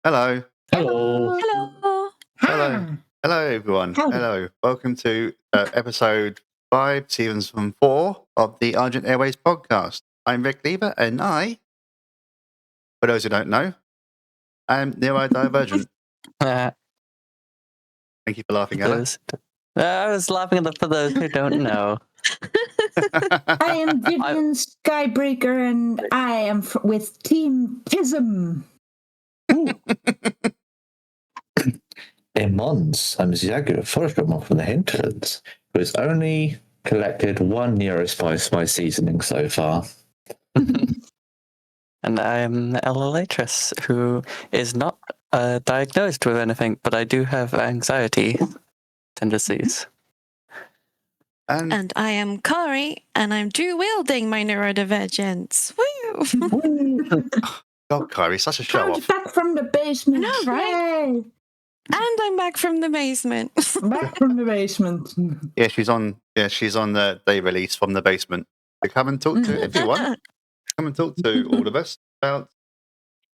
Hello. Hello. Hello. Hello. Hello, everyone. Howdy. Hello. Welcome to episode 5, season 4 of the Argent Airways podcast. I'm Redcleaver, and for those who don't know, I'm neurodivergent. Thank you for laughing, Ella. I was laughing for those who don't know. I am Vivian Skybreaker, and I am with Team Tism. In Mons, I'm Xuyagu, a forest monk from the hinterlands, who has only collected one Neurospice by seasoning so far. And I'm Ella Latris, who is not diagnosed with anything, but I do have anxiety tendencies. And I am Khari, and I'm dual-wielding my neurodivergents. Woo! God, Khari, such a show Comes off. back from the basement. I know, right? Yay. And I'm back from the basement. Back from the basement. Yeah, she's on the day release from the basement. So come and talk to if you want. Come and talk to all of us about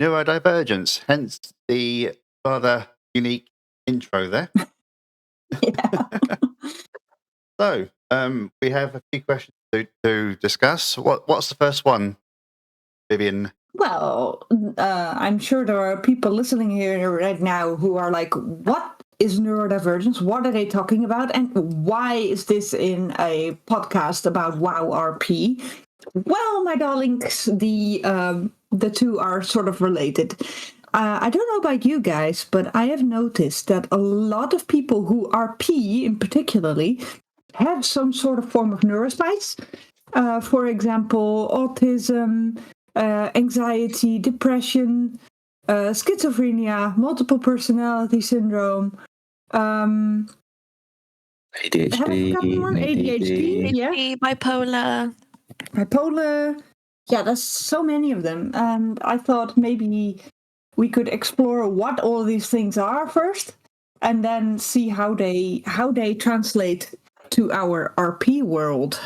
neurodivergence, hence the rather unique intro there. Yeah. So, we have a few questions to discuss. What's the first one, Vivian? Well, I'm sure there are people listening here right now who are like, what is neurodivergence? What are they talking about? And why is this in a podcast about WoW RP? Well, my darlings, the two are sort of related. I don't know about you guys, but I have noticed that a lot of people who RP in particularly have some sort of form of neurospice. For example, autism, anxiety, depression, schizophrenia, multiple personality syndrome. Have I forgotten one? ADHD, yeah. Bipolar. Bipolar. Yeah, there's so many of them. And I thought maybe we could explore what all these things are first, and then see how they translate to our RP world.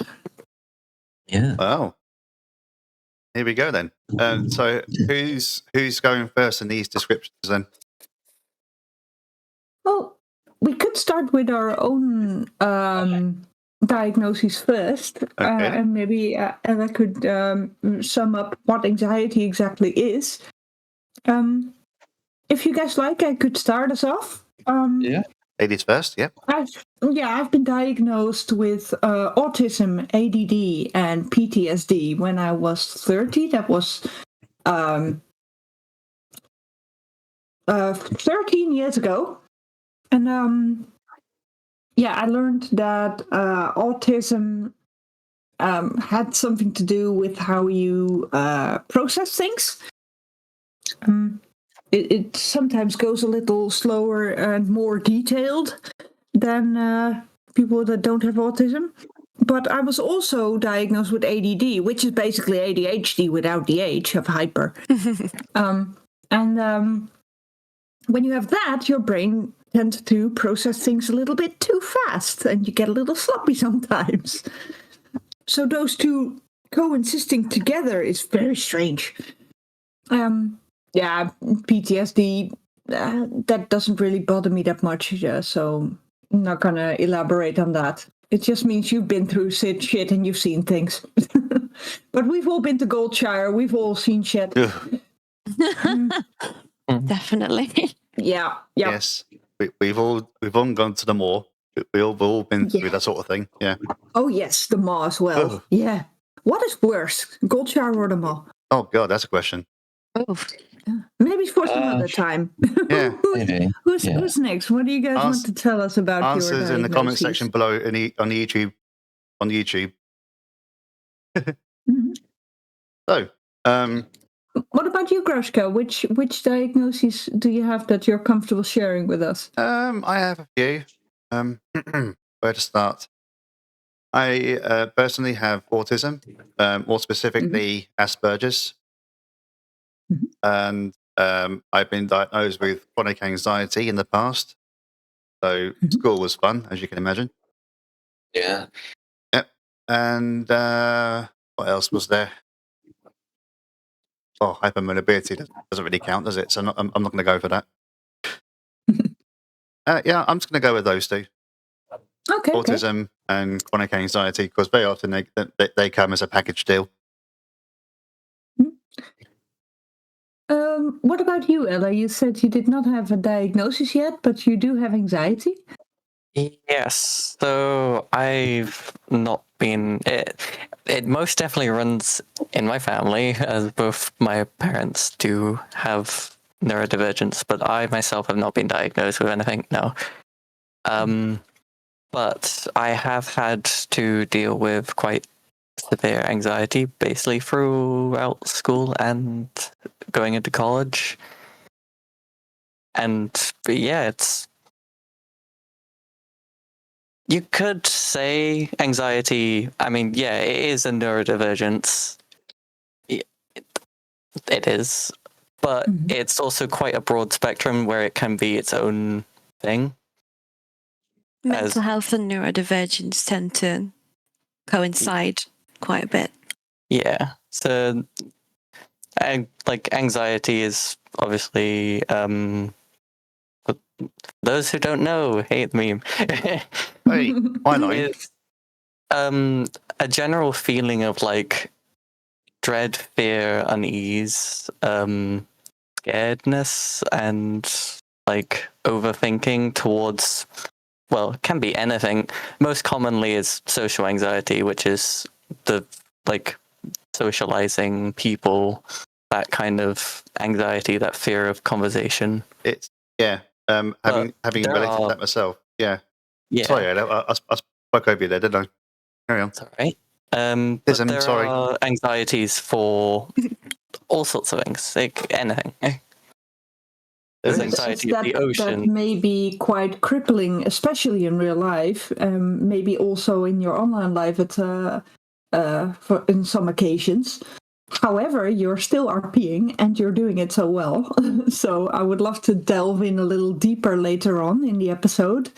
Yeah. Wow. Here we go then. So who's going first in these descriptions then? Well, we could start with our own diagnoses first, Okay. and maybe Ella could sum up what anxiety exactly is. If you guys like, I could start us off. Yeah. Ladies first, yeah. I've been diagnosed with autism, ADD, and PTSD when I was 30. That was 13 years ago. And I learned that autism had something to do with how you process things. It sometimes goes a little slower and more detailed than people that don't have autism. But I was also diagnosed with ADD, which is basically ADHD without the H of hyper. When you have that, your brain tends to process things a little bit too fast, and you get a little sloppy sometimes. So those two coexisting together is very strange. PTSD, that doesn't really bother me that much, so I'm not going to elaborate on that. It just means you've been through shit and you've seen things. But we've all been to Goldshire. We've all seen shit. Definitely. Yeah. Yes. We've all gone to the moor. We've all been through that sort of thing. Yeah. Oh, yes, the maw as well. Oh. Yeah. What is worse, Goldshire or the maw? Oh God, that's a question. Oof. Maybe for some other time. Yeah. Maybe. Who's next? What do you guys want to tell us about your Answers in the comment diagnoses? section below on YouTube. Mhm. So, What about you, Grushka? Which diagnoses do you have that you're comfortable sharing with us? I have a few. Where to start? I personally have autism, more specifically Asperger's, and I've been diagnosed with chronic anxiety in the past. So school was fun, as you can imagine. Yeah. Yep. And what else was there? Oh, hypermobility doesn't really count, does it? So I'm not going to go for that. Yeah, I'm just going to go with those two. Okay. Autism and chronic anxiety, because very often they come as a package deal. What about you, Ella? You said you did not have a diagnosis yet, but you do have anxiety? Yes, so I've not been. It most definitely runs in my family, as both my parents do have neurodivergence, but I myself have not been diagnosed with anything, no. But I have had to deal with quite severe anxiety basically throughout school and going into college. But yeah, you could say anxiety. I mean, yeah, it is a neurodivergence. It is, but it's also quite a broad spectrum where it can be its own thing. Mental health and neurodivergence tend to coincide quite a bit. Yeah, so like anxiety is obviously those who don't know hate the meme. Hey, why not? It's a general feeling of like dread, fear, unease, scaredness, and like overthinking towards, well, it can be anything. Most commonly is social anxiety, which is the like socializing people, that kind of anxiety, that fear of conversation. It's having related that myself. Yeah. Sorry, I spoke over you there, didn't I? Carry on. It's all right. But there are anxieties for all sorts of things, like anything. There's anxiety of the ocean. That may be quite crippling, especially in real life. Maybe also in your online life in some occasions. However, you're still RPing and you're doing it so well. So I would love to delve in a little deeper later on in the episode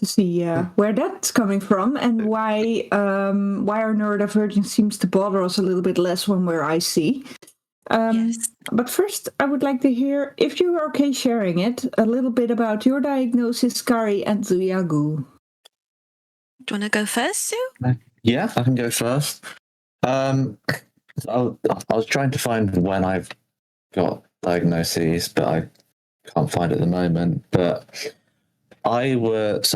to see where that's coming from and why our neurodivergence seems to bother us a little bit less when we're IC. Yes. But first, I would like to hear, if you're okay sharing it, a little bit about your diagnosis, Khari and Xuyagu. Do you want to go first, Sue? Yeah, I can go first. I was trying to find when I've got diagnoses, but I can't find it at the moment. But I diagnosed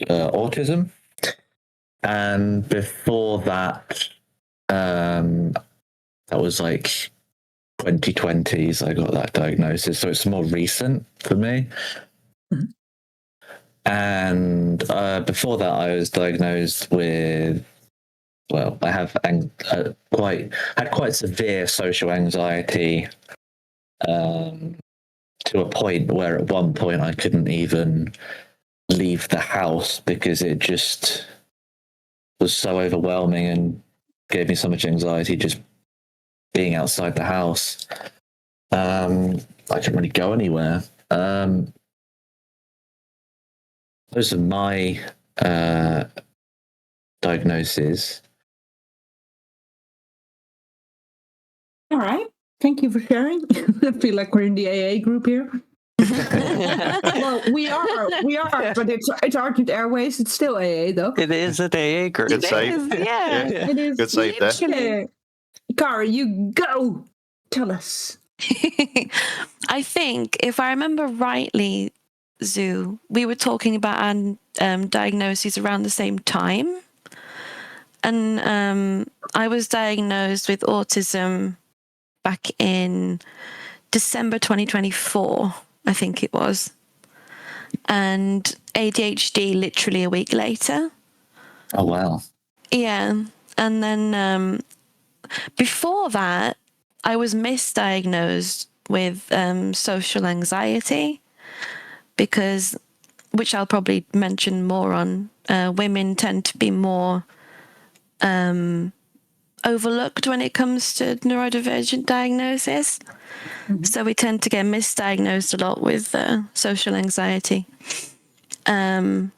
autism, and before that, that was like 2020s. I got that diagnosis, so it's more recent for me. And before that, I was diagnosed with, well, I have quite severe social anxiety, to a point where at one point I couldn't even leave the house because it just was so overwhelming and gave me so much anxiety just being outside the house. I couldn't really go anywhere. Those are my diagnoses. All right. Thank you for sharing. I feel like we're in the AA group here. Well, we are, but it's Argent Airways. It's still AA, though. It is an AA group. Good save. Yeah. It is. Good save there. Khari, you go. Tell us. I think, if I remember rightly, Zoo, we were talking about our diagnoses around the same time. And I was diagnosed with autism back in December 2024, I think it was. And ADHD literally a week later. Oh, wow. Yeah. And then before that, I was misdiagnosed with social anxiety because, which I'll probably mention more on, women tend to be more overlooked when it comes to neurodivergent diagnosis. Mm-hmm. So we tend to get misdiagnosed a lot with social anxiety. In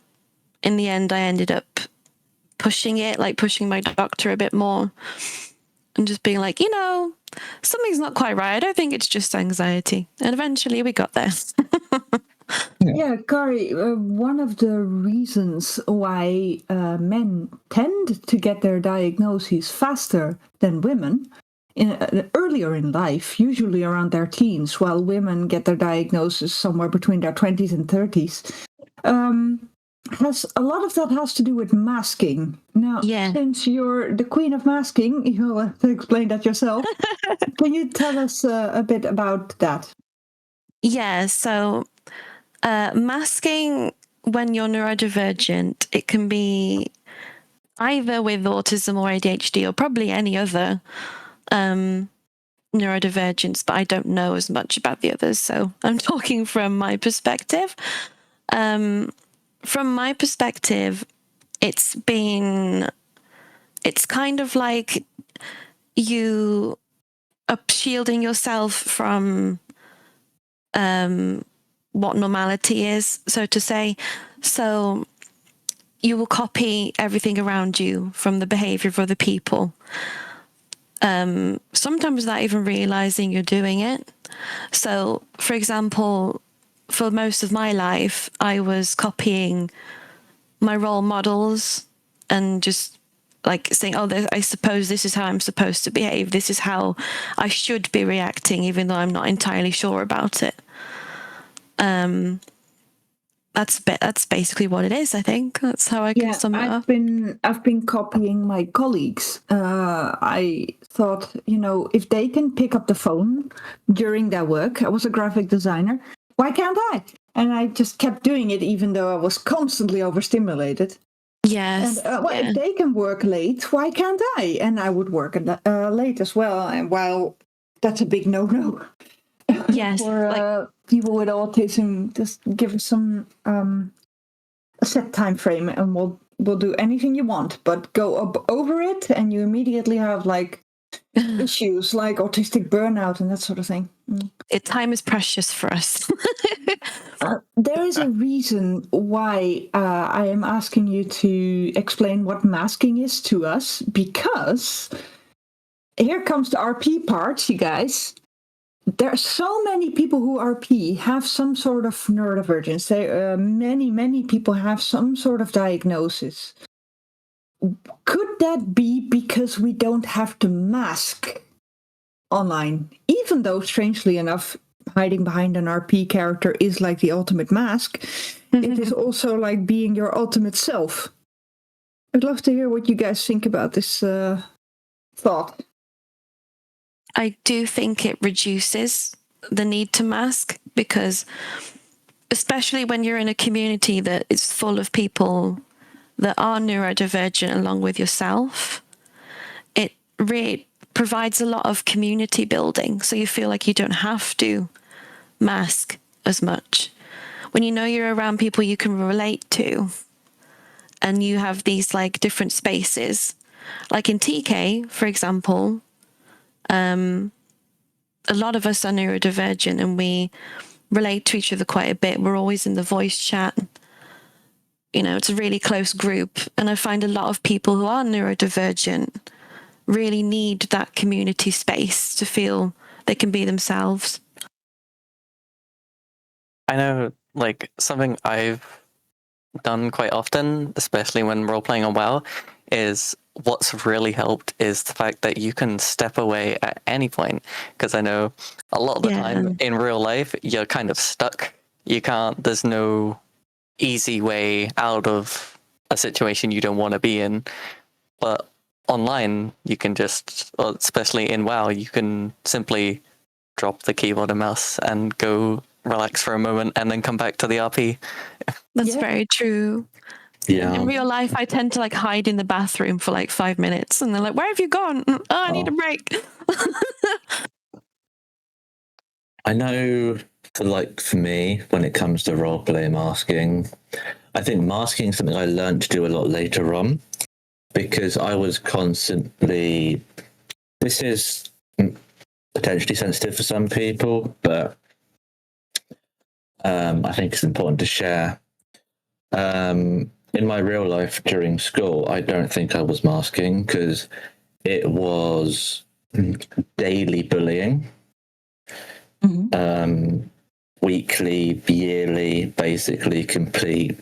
the end, I ended up pushing it, like pushing my doctor a bit more and just being like, something's not quite right. I don't think it's just anxiety. And eventually we got there. Yeah, Khari, one of the reasons why men tend to get their diagnoses faster than women earlier in life, usually around their teens, while women get their diagnosis somewhere between their 20s and 30s, has a lot of that has to do with masking. Now, since you're the queen of masking, you'll have to explain that yourself. Can you tell us a bit about that? Yeah, so masking when you're neurodivergent, it can be either with autism or ADHD or probably any other neurodivergence, but I don't know as much about the others, so I'm talking from my perspective. From my perspective, it's kind of like you are shielding yourself from what normality is, so to say. So you will copy everything around you from the behavior of other people. Sometimes without even realizing you're doing it. So, for example, for most of my life, I was copying my role models and just like saying, I suppose this is how I'm supposed to behave. This is how I should be reacting, even though I'm not entirely sure about it. That's basically what it is. I think that's how I can sum it up. I've been copying my colleagues. I thought, if they can pick up the phone during their work, I was a graphic designer, why can't I? And I just kept doing it, even though I was constantly overstimulated. Yes. And if they can work late, why can't I? And I would work late as well. And while that's a big no-no. Yes. For people with autism, just give us some a set time frame, and we'll do anything you want. But go over it, and you immediately have issues like autistic burnout and that sort of thing. Time is precious for us. There is a reason why I am asking you to explain what masking is to us, because here comes the RP part, you guys. There are so many people who RP have some sort of neurodivergence. Many people have some sort of diagnosis. Could that be because we don't have to mask online? Even though, strangely enough, hiding behind an RP character is like the ultimate mask, it is also like being your ultimate self. I'd love to hear what you guys think about this thought. I do think it reduces the need to mask, because especially when you're in a community that is full of people that are neurodivergent along with yourself, it really provides a lot of community building. So you feel like you don't have to mask as much. When you know you're around people you can relate to, and you have these different spaces. Like in TK, for example, a lot of us are neurodivergent and we relate to each other quite a bit. We're always in the voice chat. It's a really close group. And I find a lot of people who are neurodivergent really need that community space to feel they can be themselves. I know, something I've done quite often, especially when role-playing on WoW, is what's really helped is the fact that you can step away at any point. Because I know a lot of the time in real life, you're kind of stuck. There's no easy way out of a situation you don't want to be in. But online, you can just, especially in WoW, you can simply drop the keyboard and mouse and go relax for a moment and then come back to the RP. That's very true. Yeah. In real life, I tend to hide in the bathroom for 5 minutes, and they're like, "Where have you gone?" "Oh, I need a break." I know for me, when it comes to roleplay masking, I think masking is something I learned to do a lot later on, because I was constantly, this is potentially sensitive for some people, but I think it's important to share. in my real life during school, I don't think I was masking because it was daily bullying, weekly, yearly, basically complete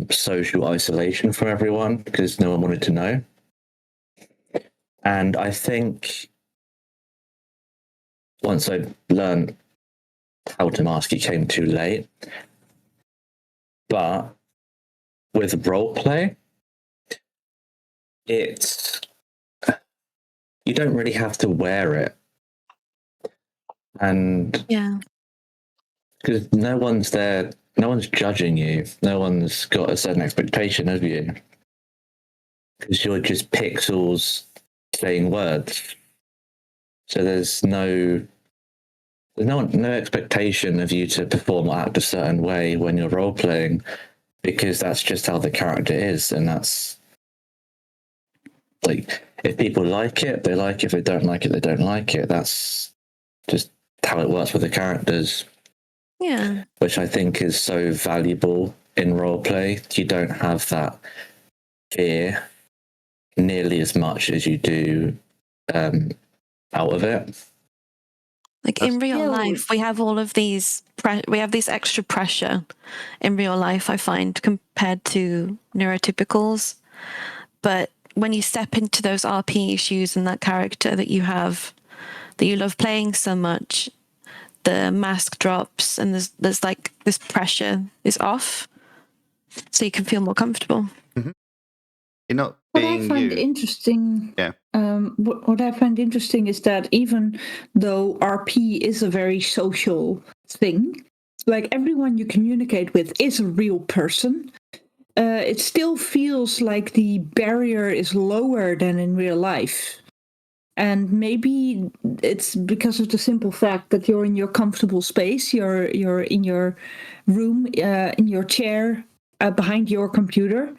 social isolation from everyone because no one wanted to know. And I think once I learned how to mask, it came too late. But with roleplay, it's you don't really have to wear it, and Yeah. because no one's there, no one's judging you, no one's got a certain expectation of you, because you're just pixels saying words. So there's no expectation of you to perform or act a certain way when you're role playing, because that's just how the character is, and that's like if people like it, they like it. If they don't like it, they don't like it. That's just how it works with the characters. Yeah. Which I think is so valuable in roleplay. You don't have that fear nearly as much as you do out of it. Like in real Yeah, life, we have all of these. We have this extra pressure in real life, I find, compared to neurotypicals. But when you step into those RP shoes and that character that you have, that you love playing so much, the mask drops and there's like this pressure is off, so you can feel more comfortable. You're not What I being find you. interesting, Yeah. what I find interesting is that even though RP is a very social thing, like everyone you communicate with is a real person, it still feels like the barrier is lower than in real life. And maybe it's because of the simple fact that you're in your comfortable space, you're in your room, in your chair, behind your computer.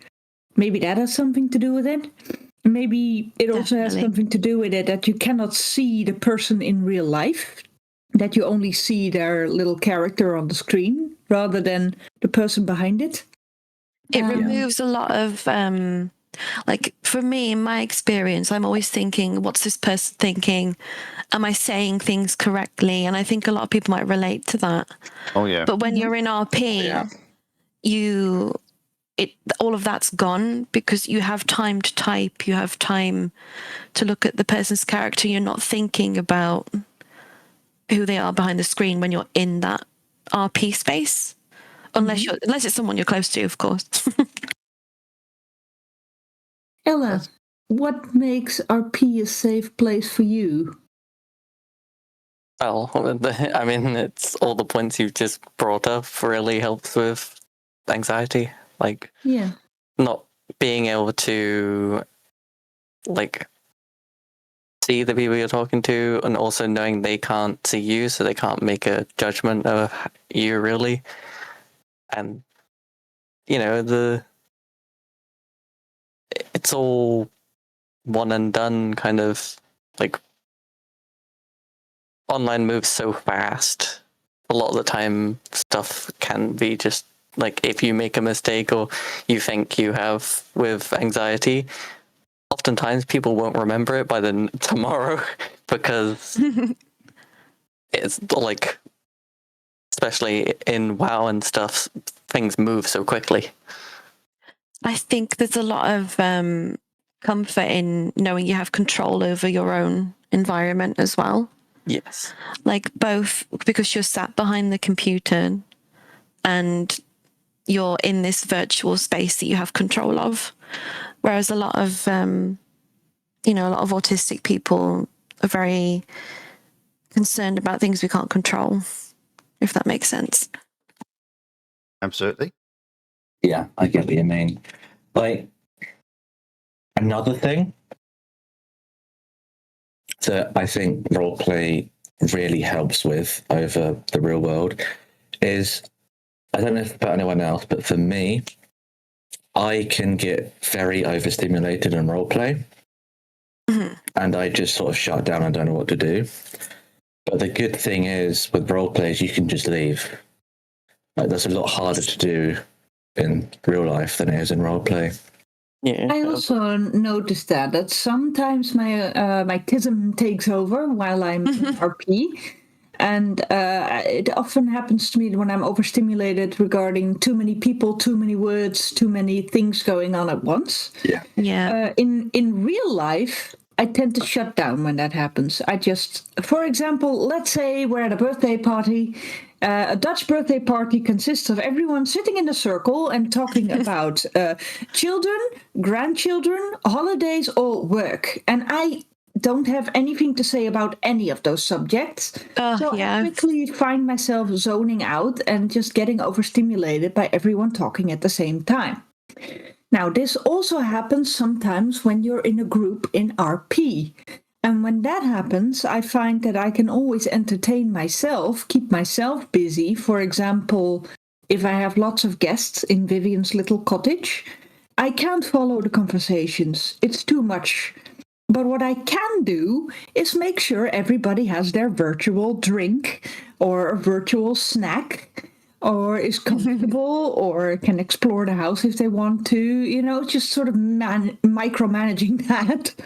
Maybe that has something to do with it. Maybe it also has Definitely. something to do with it that you cannot see the person in real life, that you only see their little character on the screen rather than the person behind it. It removes a lot of like for me, in my experience, I'm always thinking, what's this person thinking? Am I saying things correctly? And I think a lot of people might relate to that. Oh yeah. But when you're in RP, all of that's gone because you have time to type, you have time to look at the person's character. You're not thinking about who they are behind the screen when you're in that RP space, unless it's someone you're close to, of course. Ella, what makes RP a safe place for you? Well, I mean, it's all the points you've just brought up really helps with anxiety. Like, Yeah. not being able to, like, see the people you're talking to, and also knowing they can't see you, so they can't make a judgment of you, really. And, you know, it's all one and done, kind of, like, online moves so fast. A lot of the time, stuff can be just like, if you make a mistake or you think you have with anxiety, oftentimes people won't remember it by tomorrow because it's like, especially in WoW and stuff, things move so quickly. I think there's a lot of comfort in knowing you have control over your own environment as well. Yes. Like both because you're sat behind the computer and you're in this virtual space that you have control of. Whereas a lot of, a lot of autistic people are very concerned about things we can't control, if that makes sense. Absolutely. Yeah, I get what you mean. Like, another thing that I think roleplay really helps with over the real world is, I don't know if about anyone else, but for me, I can get very overstimulated in roleplay, and I just sort of shut down and don't know what to do. But the good thing is with roleplay is you can just leave. Like, that's a lot harder to do in real life than it is in roleplay. Yeah. I also noticed that sometimes my tism takes over while I'm in RP, and it often happens to me when I'm overstimulated regarding too many people, too many words, too many things going on at once. Yeah. In real life, I tend to shut down when that happens. I just, for example, let's say we're at a birthday party. A Dutch birthday party consists of everyone sitting in a circle and talking about children, grandchildren, holidays, or work. And I don't have anything to say about any of those subjects. So I quickly find myself zoning out and just getting overstimulated by everyone talking at the same time. Now, this also happens sometimes when you're in a group in RP. And when that happens, I find that I can always entertain myself, keep myself busy. For example, if I have lots of guests in Vivian's little cottage, I can't follow the conversations. It's too much. But what I can do is make sure everybody has their virtual drink or a virtual snack, or is comfortable or can explore the house if they want to, just sort of micromanaging that.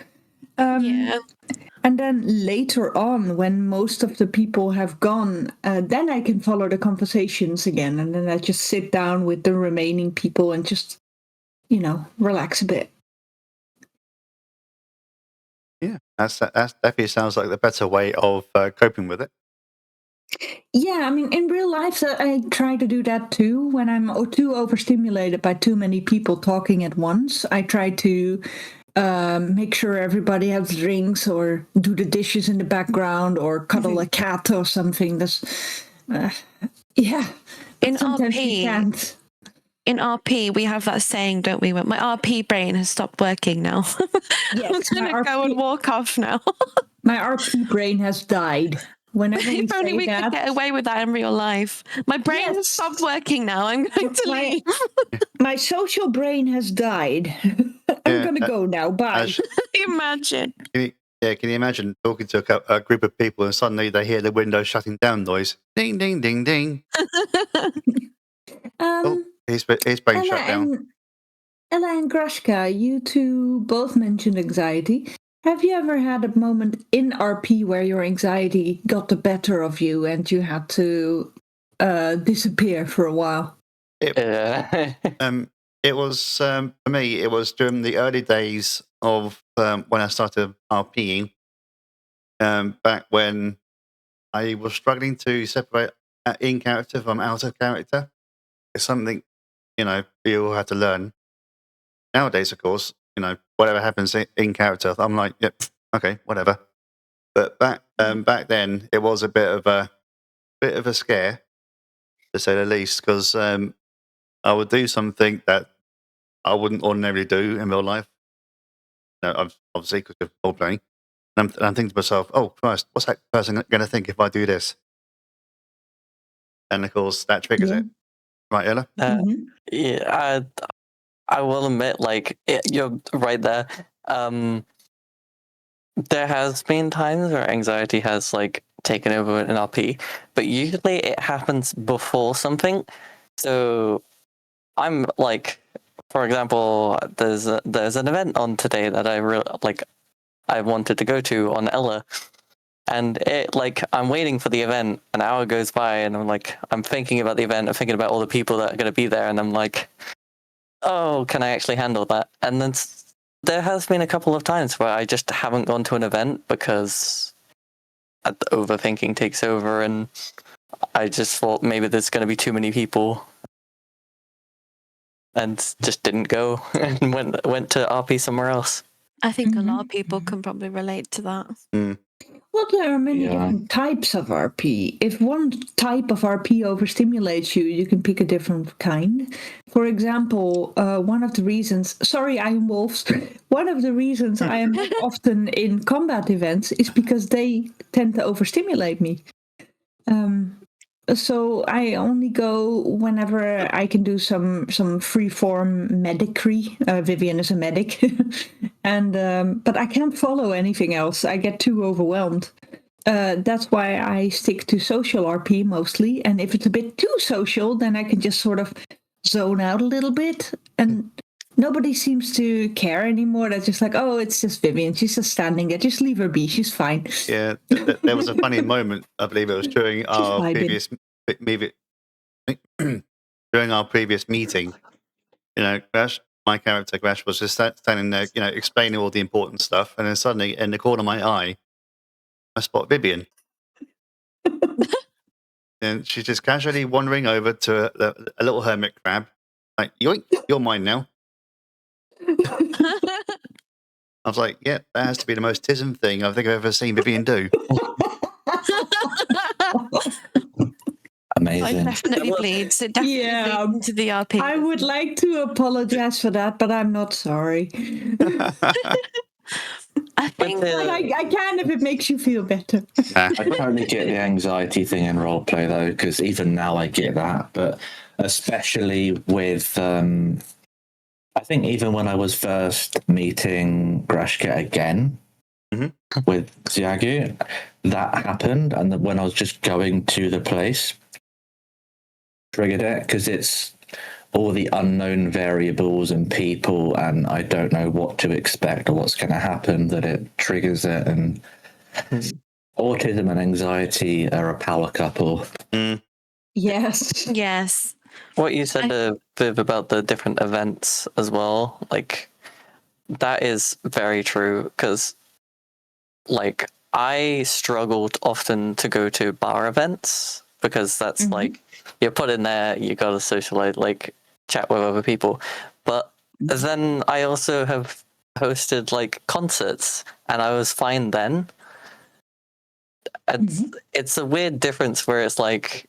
And then later on, when most of the people have gone, then I can follow the conversations again. And then I just sit down with the remaining people and just, relax a bit. Yeah, that definitely sounds like the better way of coping with it. Yeah, I mean, in real life, I try to do that too. When I'm too overstimulated by too many people talking at once, I try to make sure everybody has drinks or do the dishes in the background or cuddle a cat or something. That's, yeah. In sometimes RP, you can't. In RP, we have that saying, don't we? My RP brain has stopped working now. Yes, I'm going to go and walk off now. My RP brain has died. Whenever we If only say we that, could get away with that in real life. My brain has stopped working now. I'm going to leave. My social brain has died. I'm going to go now. Bye. Imagine. Can you imagine talking to a group of people and suddenly they hear the window shutting down noise? Ding, ding, ding, ding. His brain shut down. Ella and Grashka, you two both mentioned anxiety. Have you ever had a moment in RP where your anxiety got the better of you and you had to disappear for a while? It was for me. It was during the early days of when I started RPing. Back when I was struggling to separate in character from out of character. It's something we all had to learn. Nowadays, of course, whatever happens in character, I'm like, yep, okay, whatever. But back then, it was a bit of a scare, to say the least, because I would do something that I wouldn't ordinarily do in real life. Obviously, because of role playing. And I'm thinking to myself, oh Christ, what's that person going to think if I do this? And of course, that triggers it. Right, Ella? Yeah, I will admit, you're right there. There has been times where anxiety has taken over an RP, but usually it happens before something. So I'm for example, there's an event on today that I really I wanted to go to on Ella, and it I'm waiting for the event. An hour goes by, and I'm thinking about the event. I'm thinking about all the people that are going to be there, and I'm like, oh, can I actually handle that? And then there has been a couple of times where I just haven't gone to an event because the overthinking takes over, and I just thought maybe there's going to be too many people, and just didn't go and went to RP somewhere else. I think a lot of people can probably relate to that. Well, there are many different types of RP. If one type of RP overstimulates you, you can pick a different kind. For example, one of the reasons, sorry, Iron Wolves, one of the reasons I am not often in combat events is because they tend to overstimulate me. So I only go whenever I can do some free-form medicry. Vivian is a medic. And but I can't follow anything else. I get too overwhelmed. That's why I stick to social RP mostly. And if it's a bit too social, then I can just sort of zone out a little bit, and nobody seems to care anymore. They're just like, oh, it's just Vivian. She's just standing there. Just leave her be. She's fine. Yeah, there was a funny moment. I believe it was during our vibing. previous during our previous meeting. Crash, my character Crash, was just standing there, explaining all the important stuff, and then suddenly, in the corner of my eye, I spot Vivian. And she's just casually wandering over to a little hermit crab. Like, yoink, you're mine now. I was like, yeah, that has to be the most tism thing I think I've ever seen Vivian do. Amazing. It definitely bleeds. It definitely bleeds into the RP. I would like to apologize for that, but I'm not sorry. I think I can if it makes you feel better. I totally get the anxiety thing in roleplay, though, because even now I get that. But especially with, I think even when I was first meeting Grashka again with Xuyagu, that happened. And when I was just going to the place, triggered it, because it's all the unknown variables and people, and I don't know what to expect or what's going to happen, that it triggers it. And autism and anxiety are a power couple. Yes. What you said, Viv, about the different events as well, like, that is very true, because, like, I struggled often to go to bar events, because that's like, you're put in there, you gotta socialize, like, chat with other people. But then I also have hosted, like, concerts, and I was fine then. And it's a weird difference where it's like,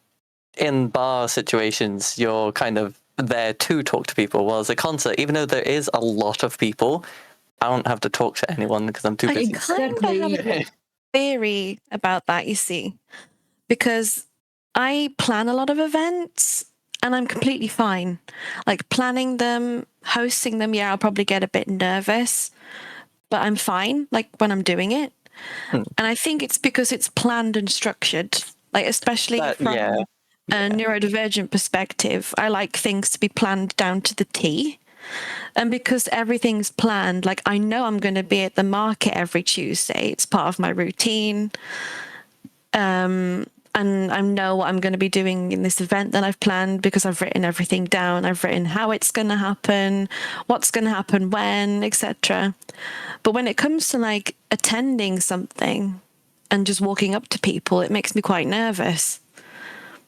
in bar situations, you're kind of there to talk to people, whereas a concert, even though there is a lot of people, I don't have to talk to anyone because I'm too busy. Exactly. I have a theory about that, you see, because I plan a lot of events and I'm completely fine. Like, planning them, hosting them, yeah, I'll probably get a bit nervous, but I'm fine, like, when I'm doing it. And I think it's because it's planned and structured, like, especially from a neurodivergent perspective. I like things to be planned down to the T. And because everything's planned, like, I know I'm going to be at the market every Tuesday. It's part of my routine. And I know what I'm going to be doing in this event that I've planned because I've written everything down. I've written how it's going to happen, what's going to happen when, etc. But when it comes to, like, attending something and just walking up to people, it makes me quite nervous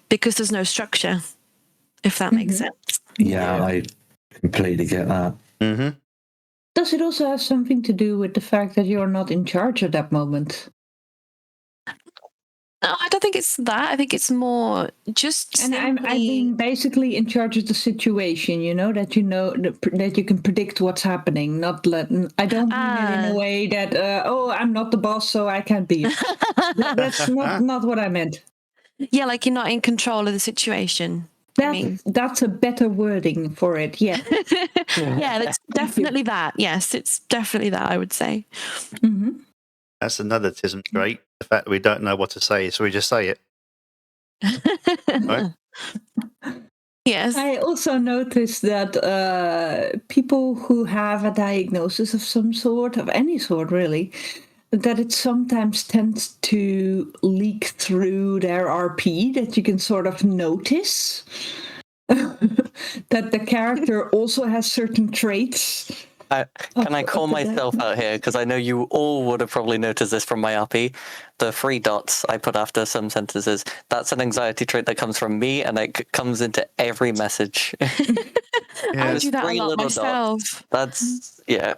because there's no structure, if that makes sense. Yeah, I completely get that. Does it also have something to do with the fact that you're not in charge at that moment? No, I don't think it's that. I think it's more just And I mean, basically in charge of the situation, that you can predict what's happening. Not I don't mean it in a way that I'm not the boss, so I can't be. That's not what I meant. Yeah, like, you're not in control of the situation. That's a better wording for it. Yeah. Yeah, that's definitely that. Yes, it's definitely that, I would say. That's another tism trait. The fact that we don't know what to say, so we just say it. Right? Yes. I also noticed that people who have a diagnosis of some sort, of any sort really, that it sometimes tends to leak through their RP, that you can sort of notice that the character also has certain traits. Can I call myself out here? Because I know you all would have probably noticed this from my RP. The 3 dots I put after some sentences, that's an anxiety trait that comes from me, and it comes into every message. I do that a lot myself. That's, yeah,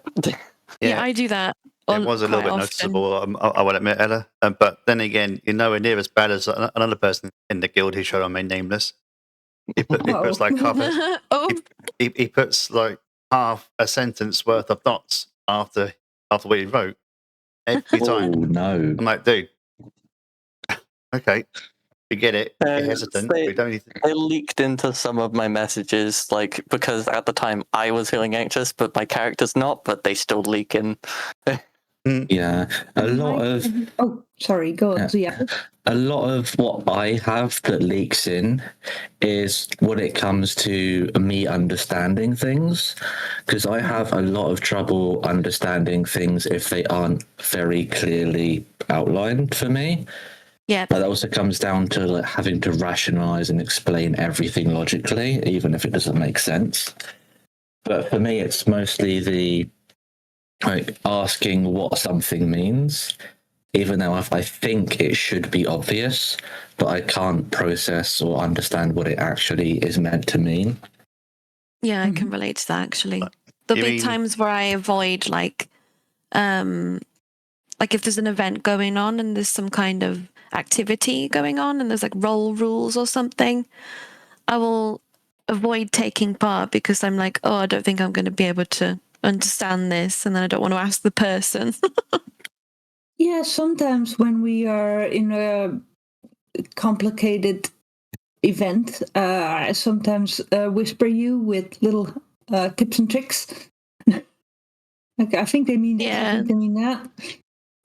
I do that. It was a little bit noticeable, I will admit, Ella. But then again, you're nowhere near as bad as another person in the guild who shall remain nameless. He puts like half he puts like half a sentence worth of dots after what he wrote every time. Oh no! I'm like, dude, okay, we get it. You're hesitant. We don't need to. They leaked into some of my messages, like, because at the time I was feeling anxious, but my character's not. But they still leak in. Yeah, a lot of Sorry, go on. Yeah. Yeah. A lot of what I have that leaks in is when it comes to me understanding things, because I have a lot of trouble understanding things if they aren't very clearly outlined for me. Yeah. But that also comes down to like having to rationalize and explain everything logically, even if it doesn't make sense. But for me, it's mostly the like asking what something means, even though I think it should be obvious, but I can't process or understand what it actually is meant to mean. Yeah, I can relate to that actually. You There'll be mean- times where I avoid like if there's an event going on and there's some kind of activity going on and there's like role rules or something, I will avoid taking part because I'm like, oh, I don't think I'm going to be able to understand this, and then I don't want to ask the person. Yeah, sometimes when we are in a complicated event, I sometimes whisper you with little tips and tricks. Like, I think they mean this, I think they mean that.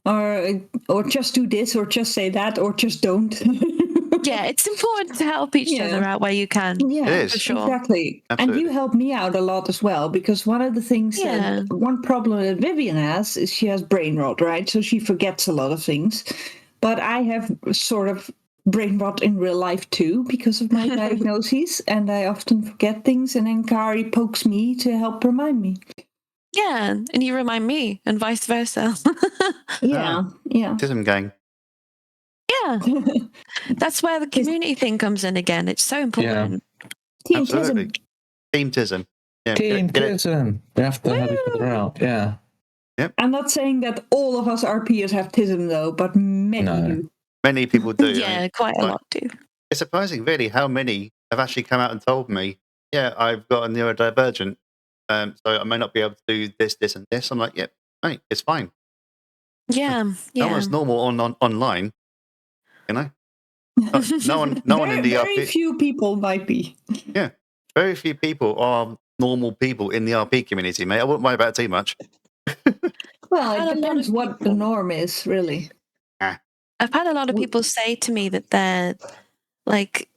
Or just do this, or just say that, or just don't. Yeah, it's important to help each other out where you can. Yeah, It is. For sure. exactly. Absolutely. And you help me out a lot as well, because one of the things one problem that Vivian has is she has brain rot, right? So she forgets a lot of things. But I have sort of brain rot in real life too because of my diagnoses, and I often forget things, and then Khari pokes me to help remind me. Yeah, and you remind me, and vice versa. Yeah. Autism gang. Yeah, that's where the community thing comes in again. It's so important. Team Absolutely. Tism. Team Tism. Yeah, Team get it. Tism. We have to help each other out. Yeah. I'm not saying that all of us RPers have Tism though, but many No. do. Many people do. Yeah, quite a lot do. It's surprising, really, how many have actually come out and told me, yeah, I've got a neurodivergent, so I may not be able to do this, this, and this. I'm like, yeah, mate, it's fine. Yeah, No one's normal online, you know. No one in the very RP. few people might be. Yeah, very few people are normal people in the RP community, mate. I wouldn't worry about it too much. Well, Had it a lot depends of what the people- norm is, really. I've had a lot of people say to me that they're like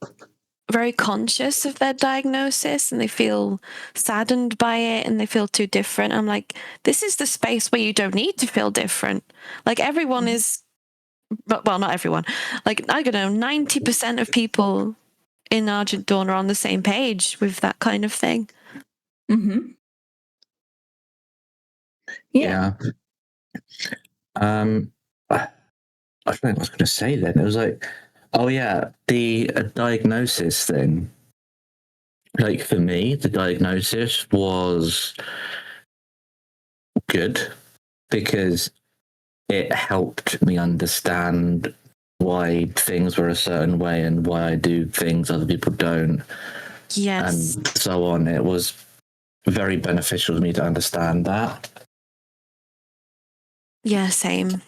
very conscious of their diagnosis and they feel saddened by it and they feel too different. I'm like, this is the space where you don't need to feel different. Like everyone is, well, not everyone. Like I don't know, 90% of people in Argent Dawn are on the same page with that kind of thing. Mm-hmm. Yeah. I don't know what I was going to say then. It was like, oh yeah, the diagnosis thing. Like for me, the diagnosis was good because it helped me understand why things were a certain way and why I do things other people don't, Yes. and so on. It was very beneficial to me to understand that. Yeah, same.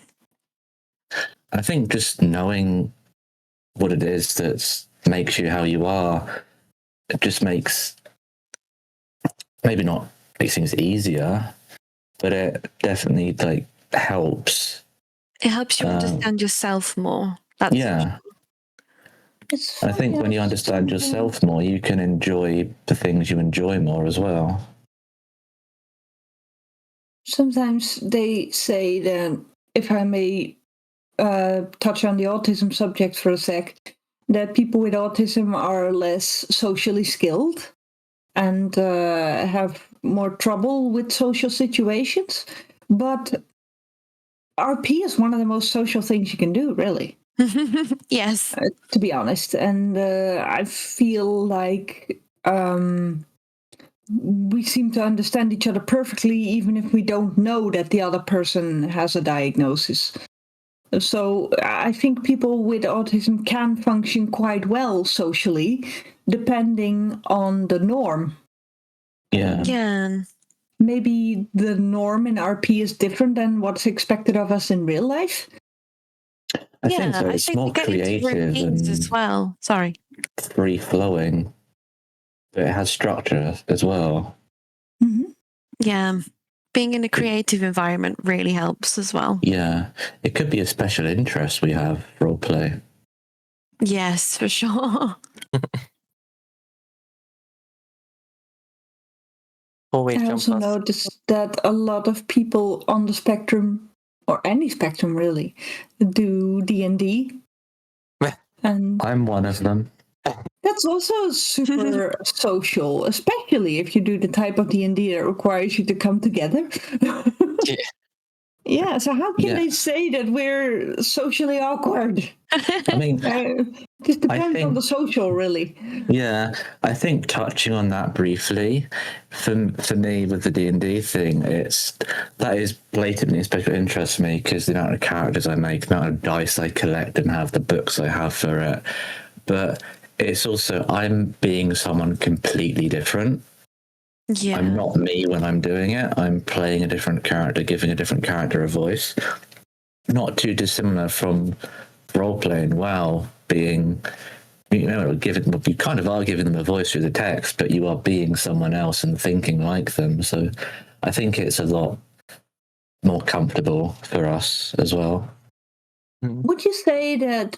I think just knowing what it is that makes you how you are, it just makes things easier, but it definitely like helps. It helps you understand yourself more. That's Yeah. I think when you understand yourself more, you can enjoy the things you enjoy more as well. Sometimes they say that, if I may touch on the autism subject for a sec, that people with autism are less socially skilled and have more trouble with social situations. But RP is one of the most social things you can do, really. Yes. To be honest. And I feel like we seem to understand each other perfectly, even if we don't know that the other person has a diagnosis. So I think people with autism can function quite well socially, depending on the norm. Yeah. Yeah. Maybe the norm in RP is different than what's expected of us in real life. I think so. It's more they get into creative routines and as well. Sorry. free flowing, but it has structure as well. Mm-hmm. Yeah. being in a creative environment really helps as well. Yeah, it could be a special interest we have, roleplay. Yes, for sure. Always I jump also off. noticed that a lot of people on the spectrum, or any spectrum really, do D&D. And I'm one of them. that's also super social, especially if you do the type of D&D that requires you to come together. Yeah. Yeah, so how can Yeah. they say that we're socially awkward? I mean, This depends on think- the social, really. yeah, I think touching on that briefly, for me with the D&D thing, that is blatantly a special interest to me because the amount of characters I make, the amount of dice I collect and have, the books I have for it. But it's also, I'm being someone completely different. Yeah. I'm not me when I'm doing it. I'm playing a different character, giving a different character a voice. Not too dissimilar from role playing. Wow, being, you kind of are giving them a voice through the text, but you are being someone else and thinking like them. So I think it's a lot more comfortable for us as well. Would you say that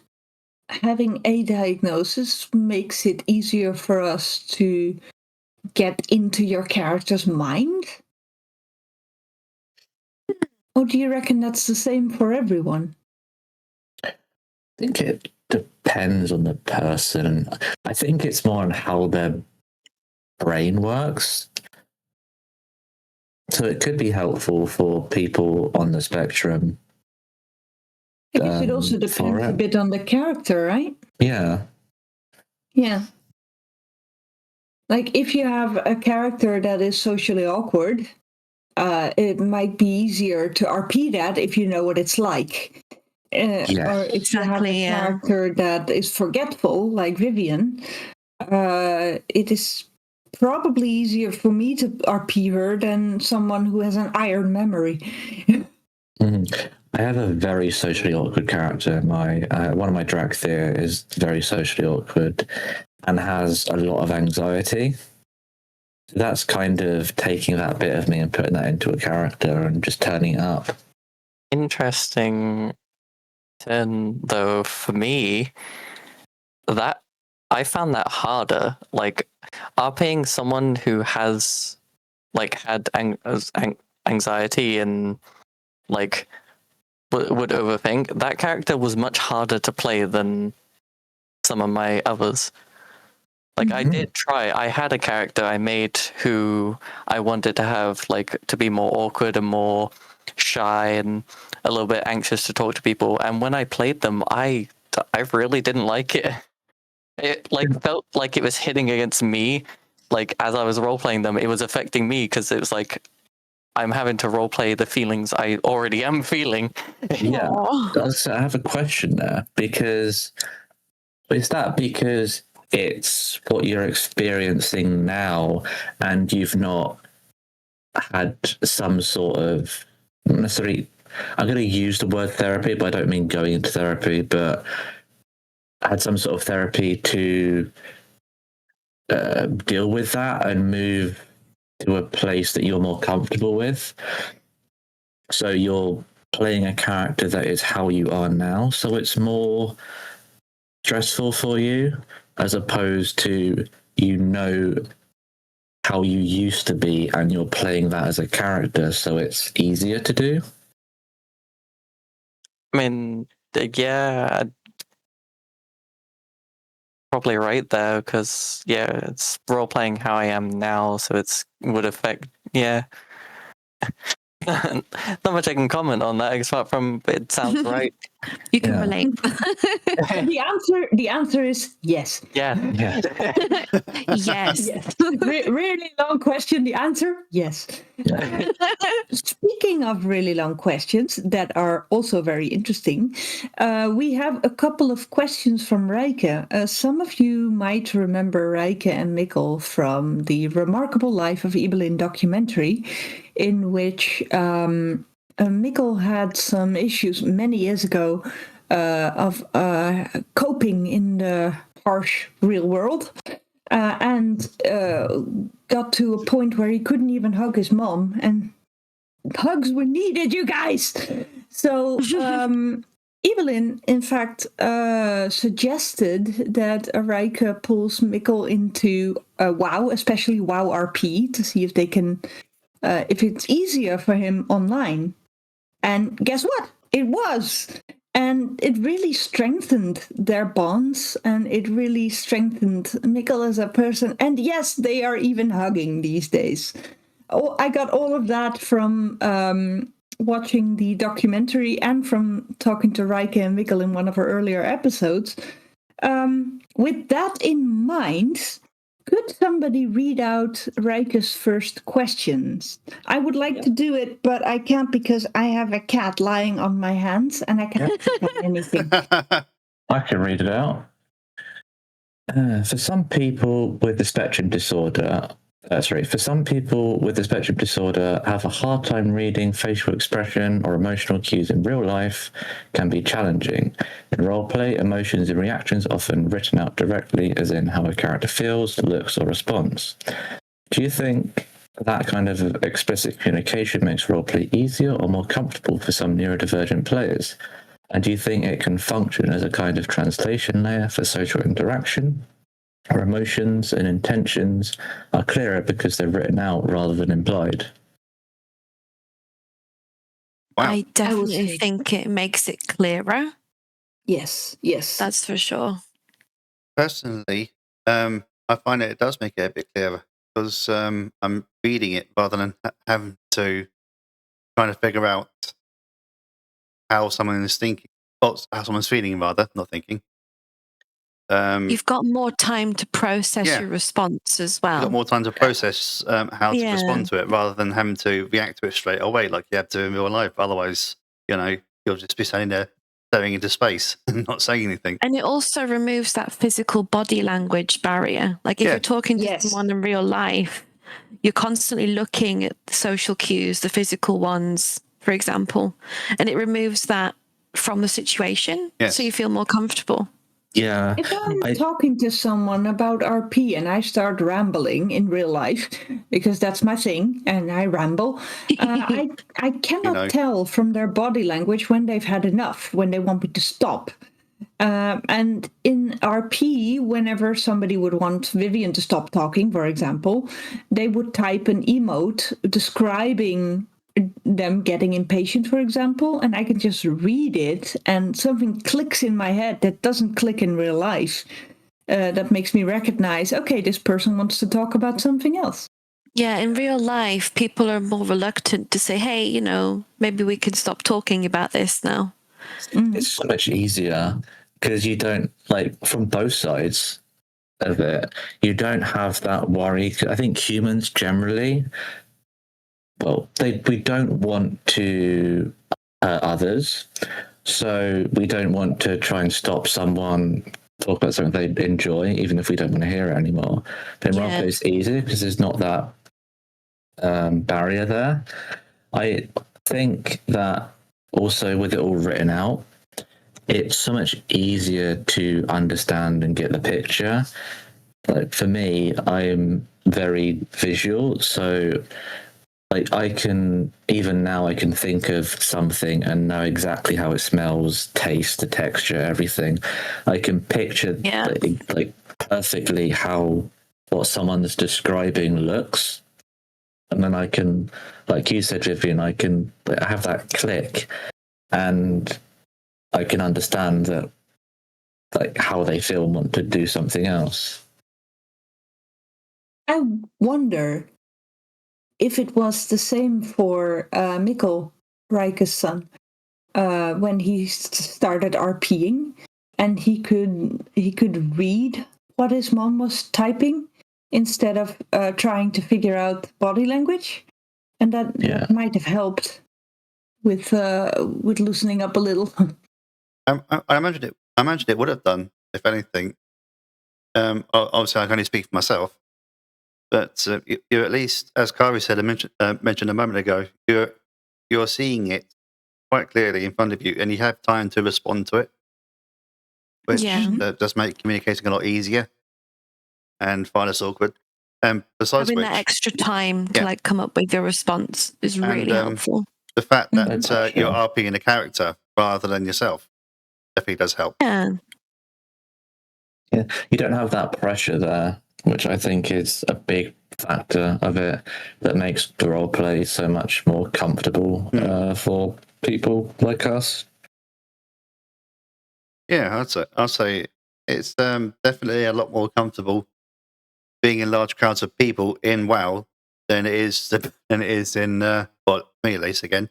having a diagnosis makes it easier for us to get into your character's mind? Or do you reckon that's the same for everyone? I think it depends on the person. I think it's more on how their brain works. So it could be helpful for people on the spectrum. I guess it also depends a bit on the character, right? Yeah. Yeah. Like if you have a character that is socially awkward, it might be easier to RP that if you know what it's like. Or if you have a character that is forgetful, like Vivian, it is probably easier for me to RP her than someone who has an iron memory. I have a very socially awkward character. One of my drag there is very socially awkward and has a lot of anxiety. That's kind of taking that bit of me and putting that into a character and just turning it up. Interesting turn, though, for me, that I found that harder. Like, RPing someone who has, like, had anxiety and, like, would overthink, that character was much harder to play than some of my others. Like, I did try. I had a character I made who I wanted to have, like, to be more awkward and more shy and a little bit anxious to talk to people. And when I played them, I really didn't like it. It, like, felt like it was hitting against me. Like, as I was role-playing them, it was affecting me because it was like, I'm having to role-play the feelings I already am feeling. Yeah. So I have a question there, because is that because it's what you're experiencing now and you've not had some sort of, not necessarily, I'm going to use the word therapy, but I don't mean going into therapy, but had some sort of therapy to deal with that and move to a place that you're more comfortable with? So you're playing a character that is how you are now, so it's more stressful for you, as opposed to, you know, how you used to be and you're playing that as a character, so it's easier to do. I mean, yeah, probably right there, because, yeah, it's role-playing how I am now, so it's would affect, yeah. Not much I can comment on that, apart from it sounds right. You can relate. The answer is yes. Yeah. Yes. Yes. Really long question. The answer, yes. Speaking of really long questions that are also very interesting, we have a couple of questions from Rijke. Some of you might remember Rijke and Mikkel from the Remarkable Life of Ibelin documentary, in which Mikkel had some issues many years ago of coping in the harsh real world. And got to a point where he couldn't even hug his mom, and hugs were needed, you guys. So Evelyn, in fact, suggested that Rika pulls Mikkel into WoW, especially WoW RP, to see if they can, if it's easier for him online. And guess what? It was. And it really strengthened their bonds, and it really strengthened Mikkel as a person. And yes, they are even hugging these days. Oh, I got all of that from watching the documentary and from talking to Rika and Mikkel in one of our earlier episodes. With that in mind, could somebody read out Rika's first questions? I would like to do it, but I can't because I have a cat lying on my hands and I can't pick up anything. I can read it out. For some people with the spectrum disorder, have a hard time reading facial expression or emotional cues in real life can be challenging. In roleplay, emotions and reactions are often written out directly, as in how a character feels, looks, or responds. Do you think that kind of explicit communication makes roleplay easier or more comfortable for some neurodivergent players? And do you think it can function as a kind of translation layer for social interaction? Our emotions and intentions are clearer because they're written out rather than implied. Wow. I definitely think it makes it clearer. Yes. That's for sure. Personally, I find it does make it a bit clearer because I'm reading it rather than having to trying to figure out how someone is thinking, how someone's feeling rather, not thinking. You've got more time to process your response as well. You've got more time to process how to respond to it rather than having to react to it straight away like you have to in real life. Otherwise, you'll just be standing there staring into space and not saying anything. And it also removes that physical body language barrier. Like if you're talking to someone in real life, you're constantly looking at the social cues, the physical ones, for example, and it removes that from the situation. So you feel more comfortable. Yeah. If I'm talking to someone about RP and I start rambling in real life, because that's my thing, and I ramble, I cannot tell from their body language when they've had enough, when they want me to stop. And in RP, whenever somebody would want Vivian to stop talking, for example, they would type an emote describing them getting impatient, for example, and I can just read it and something clicks in my head that doesn't click in real life. That makes me recognize, okay, this person wants to talk about something else. Yeah, in real life, people are more reluctant to say, hey, maybe we can stop talking about this now. It's so much easier because you don't, from both sides of it, you don't have that worry. I think humans generally, we don't want to hurt others. So we don't want to try and stop someone talk about something they enjoy, even if we don't want to hear it anymore. But in roleplay, it's easier because there's not that barrier there. I think that also with it all written out, it's so much easier to understand and get the picture. Like for me, I'm very visual, so I can think of something and know exactly how it smells, taste, the texture, everything. I can picture perfectly what someone's describing looks. And then I can, like you said, Vivian, I have that click and I can understand that, how they feel and want to do something else. I wonder if it was the same for Mikkel, Rika's son, when he started RPing and he could read what his mom was typing instead of trying to figure out body language, and that might have helped with loosening up a little. I imagine it. I imagine it would have done, if anything. Obviously, I can only speak for myself, but you're at least, as Khari said, mentioned a moment ago, you're seeing it quite clearly in front of you, and you have time to respond to it, which does make communicating a lot easier and far less awkward. And besides Having which, that extra time to Yeah. like come up with your response is really helpful. the fact that Mhm. you're RPing a character rather than yourself definitely does help. Yeah. Yeah, you don't have that pressure there, which I think is a big factor of it that makes the role play so much more comfortable for people like us. Yeah, I'll say it's definitely a lot more comfortable being in large crowds of people in WoW than it is in well, me at least again,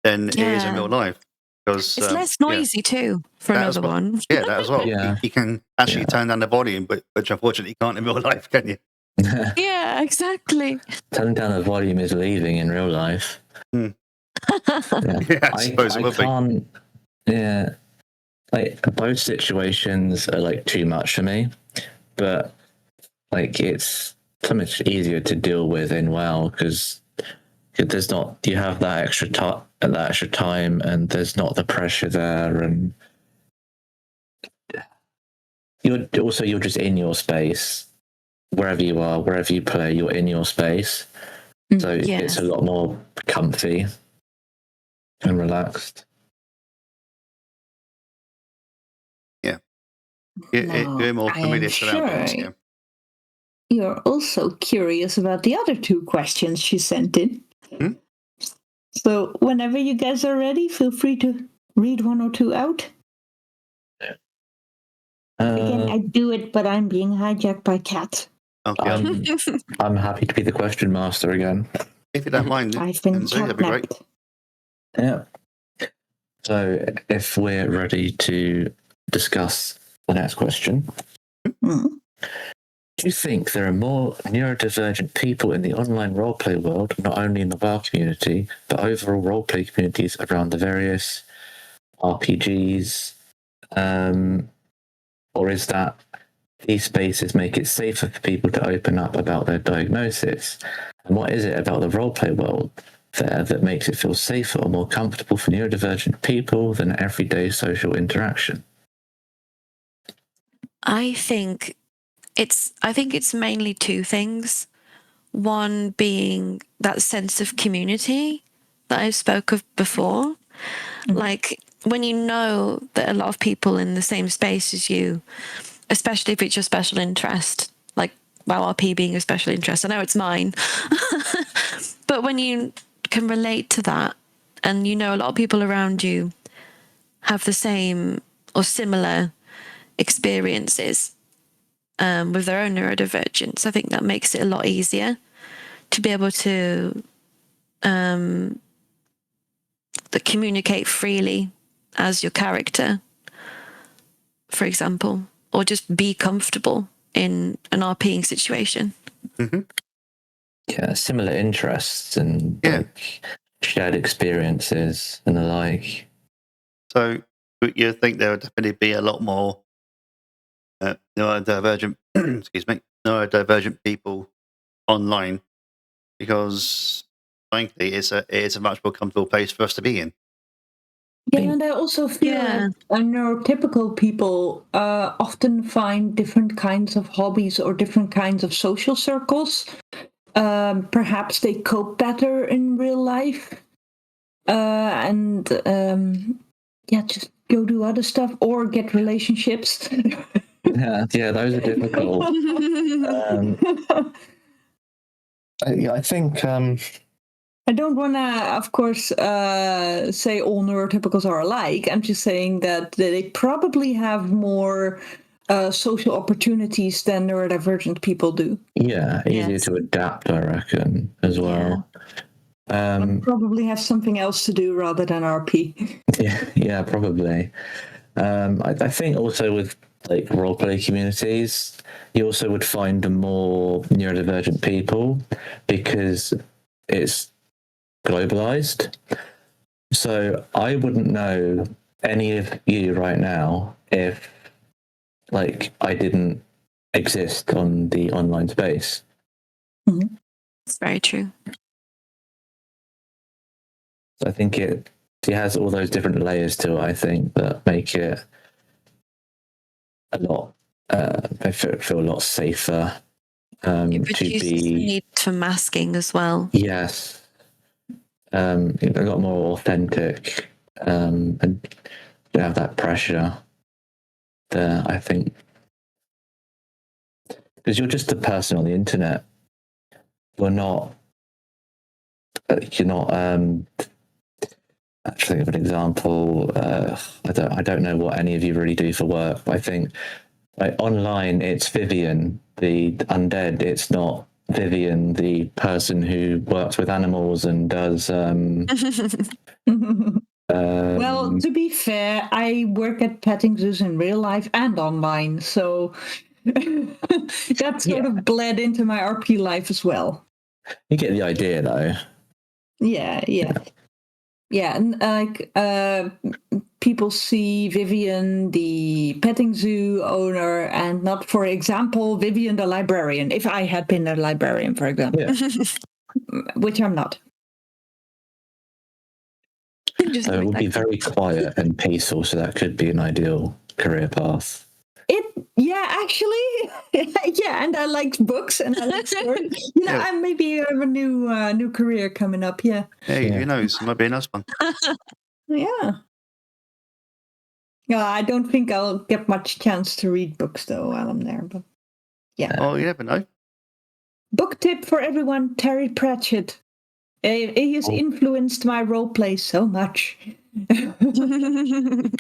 than it is in Yeah. real life. Because It's less noisy too, for That as another well. one. Yeah, that as well. Yeah. You can actually turn down the volume, but which unfortunately you can't in real life, can you? Yeah, exactly. Turning down the volume is leaving in real life. Yeah, Yeah, I suppose it I would be. can't. Yeah, like both situations are like too much for me, but like it's so much easier to deal with in WoW because there's not you have that extra time, and there's not the pressure there, and you're just in your space wherever you are, wherever you play, you're in your space, so it's a lot more comfy and relaxed. You're more I familiar am surroundings. sure Yeah. you're also curious about the other two questions she sent in. Hmm? So whenever you guys are ready, feel free to read one or two out. Again, I do it, but I'm being hijacked by Kat. Okay. I'm happy to be the question master again. If you don't mind, I've been Enzo, that'd be great. catnapped. Yeah. So if we're ready to discuss the next question, Mm. do you think there are more neurodivergent people in the online roleplay world, not only in the WoW community, but overall roleplay communities around the various RPGs? Or is that these spaces make it safer for people to open up about their diagnosis? And what is it about the roleplay world there that makes it feel safer or more comfortable for neurodivergent people than everyday social interaction? I think it's mainly two things. One being that sense of community that I spoke of before. Like when you know that a lot of people in the same space as you, especially if it's your special interest, like WoW RP being a special interest. I know it's mine. But when you can relate to that and you know a lot of people around you have the same or similar experiences with their own neurodivergence, I think that makes it a lot easier to be able to communicate freely as your character, for example, or just be comfortable in an RPing situation. Mm-hmm. Yeah, similar interests and like shared experiences and the like. So you think there would definitely be a lot more neurodivergent, neurodivergent people online because, frankly, it is a much more comfortable place for us to be in. Yeah, and I also feel like neurotypical people often find different kinds of hobbies or different kinds of social circles. Perhaps they cope better in real life. Just go do other stuff or get relationships. Yeah, those are difficult. I think I don't want to, of course, say all neurotypicals are alike. I'm just saying that they probably have more social opportunities than neurodivergent people do. Yeah, easier to adapt, I reckon, as well. Probably have something else to do rather than RP. Yeah, probably. I think also with like roleplay communities, you also would find more neurodivergent people because it's globalized. So I wouldn't know any of you right now if like I didn't exist on the online space. Mm-hmm. It's very true. So I think it has all those different layers to it, I think, that make it a lot, I feel a lot safer It to reduces the be need for masking as well. yes, a lot more authentic, and don't have that pressure there. I think because you're just a person on the internet, you're not. You're not. Actually, of an example, I don't know what any of you really do for work. But I think like online, it's Vivian, the undead. It's not Vivian, the person who works with animals and does. Well, to be fair, I work at petting zoos in real life and online, so that sort of bled into my RP life as well. You get the idea, though. Yeah. And like people see Vivian, the petting zoo owner, and not, for example, Vivian, the librarian. If I had been a librarian, for example, which I'm not. So it would be very quiet and peaceful. So that could be an ideal career path. Actually, yeah, and I like books and I like stories. I maybe have a new career coming up. Yeah. Hey, who knows? It might be a nice one. Yeah. Yeah, I don't think I'll get much chance to read books though while I'm there. But yeah. Oh, you never know. Book tip for everyone: Terry Pratchett. He has influenced my roleplay so much.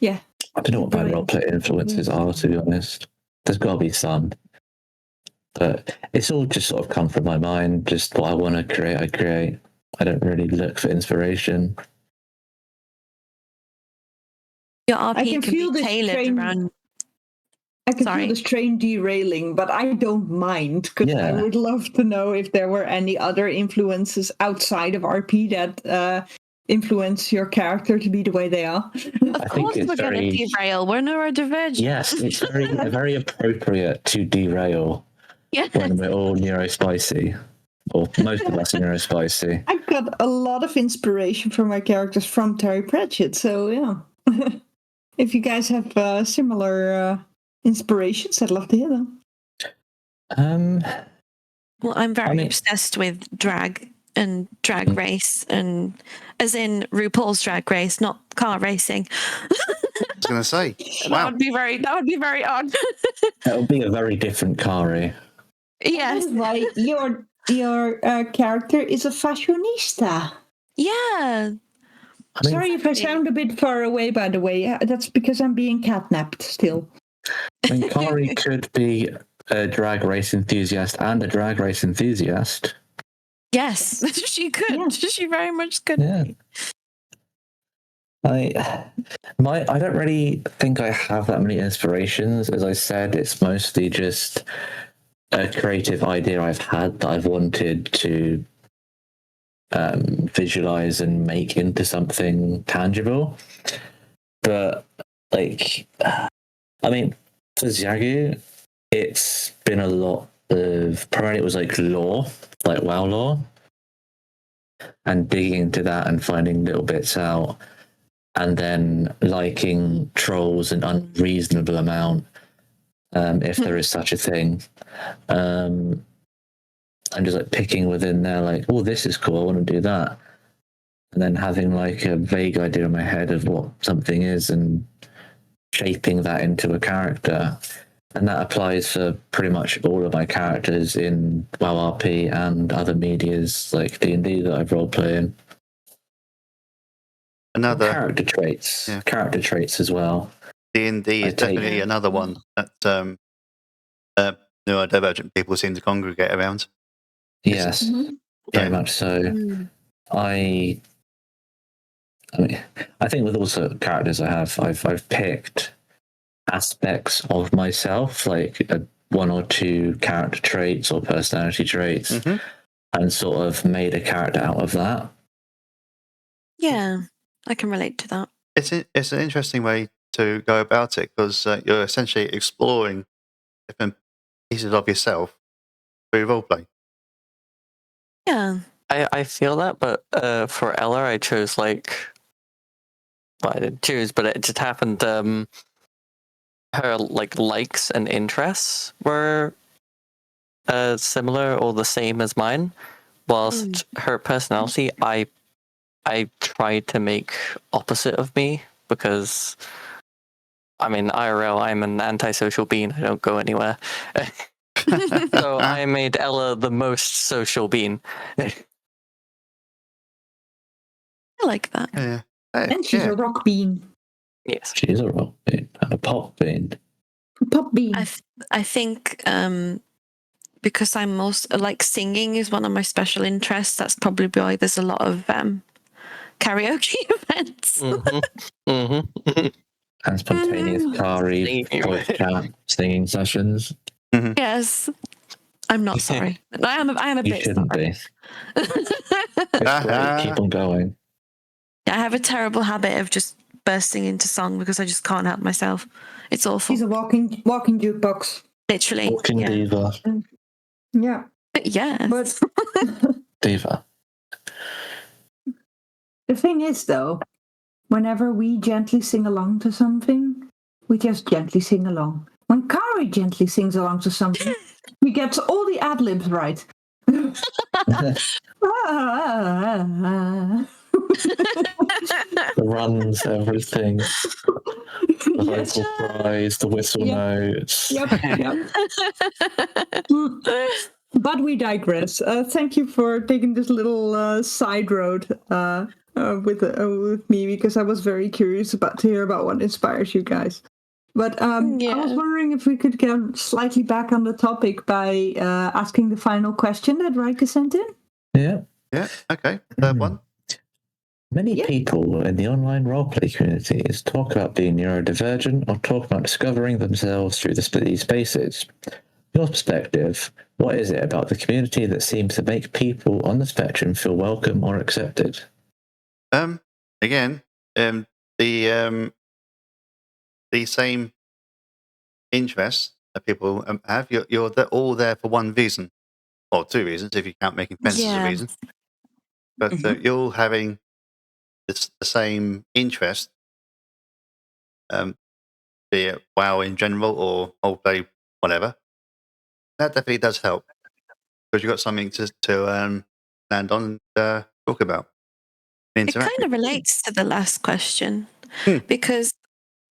Yeah. I don't know what my roleplay influences are, to be honest. There's got to be some. But it's all just sort of come from my mind. Just what I want to create, I create. I don't really look for inspiration. Your RP I can feel be this tailored train. around. I can feel this train derailing, but I don't mind because I would love to know if there were any other influences outside of RP that influence your character to be the way they are. Of course, we're going to derail. We're neurodivergent. Yes, it's very appropriate to derail when we're all neurospicy, or most of us are neurospicy. I got a lot of inspiration for my characters from Terry Pratchett, so yeah. If you guys have similar inspirations, I'd love to hear them. Well, I'm very obsessed with drag and drag race, and as in RuPaul's Drag Race, not car racing. I was going to say, wow. That would be very odd. That would be a very different Khari. Yes, right. Your character is a fashionista. Yeah. Sorry if I sound a bit far away, by the way. That's because I'm being catnapped still. I mean, Khari could be a drag race enthusiast and a drag race enthusiast. Yes, she could. Yeah. She very much could. Yeah. I don't really think I have that many inspirations. As I said, it's mostly just a creative idea I've had that I've wanted to visualize and make into something tangible. But like, I mean, for Xuyagu, it's been a lot of, primarily it was like lore, like WoW lore, and digging into that and finding little bits out, and then liking trolls an unreasonable amount, if there is such a thing. And just like picking within there, like, oh, this is cool, I want to do that. And then having like a vague idea in my head of what something is and shaping that into a character. And that applies for pretty much all of my characters in WoW RP and other medias like D&D that I've role playing. Another character traits as well. D&D is definitely another one that neurodivergent people seem to congregate around. Yes, very much so. I mean, I think with also characters I've picked aspects of myself, like one or two character traits or personality traits, and sort of made a character out of that. Yeah, I can relate to that. It's an interesting way to go about it because you're essentially exploring different pieces of yourself through roleplay. Yeah. I feel that, but for Ella, I chose well, I didn't choose, but it just happened. Her likes and interests were similar or the same as mine, whilst her personality, I tried to make opposite of me because, I mean, IRL, I'm an antisocial being. I don't go anywhere. So I made Ella the most social being. I like that. Yeah. Hey, And she's yeah. a rock bean. Yes. She's a rock bean and a pop bean. Pop bean. I think because I'm most like singing is one of my special interests. That's probably why there's a lot of karaoke events. And spontaneous Khari voice chat singing sessions. Yes, I'm not sorry. I am a You bit shouldn't sorry. be. It's great. Keep on going. I have a terrible habit of just bursting into song because I just can't help myself. It's awful. She's a walking jukebox. Literally. Walking yeah. diva. Yeah. Yes. But Diva. the thing is, though, whenever we gently sing along to something, we just gently sing along. When Khari gently sings along to something, he gets all the ad-libs right. The runs, everything. The Yes. vocal fries, the whistle notes. Yep. But we digress. Thank you for taking this little side road with me, because I was very curious to hear about what inspires you guys. But I was wondering if we could get slightly back on the topic by asking the final question that Rika sent in. Yeah. Yeah. Okay. Third one. Many people in the online roleplay communities talk about being neurodivergent or talk about discovering themselves through these spaces. Your perspective, what is it about the community that seems to make people on the spectrum feel welcome or accepted? Again, the same interests that people have. You're all there for one reason, or two reasons if you count making friends as a reason. But you're all having the same interest, be it WoW in general or roleplay, whatever. That definitely does help because you've got something to land on and talk about. It kind of relates to the last question because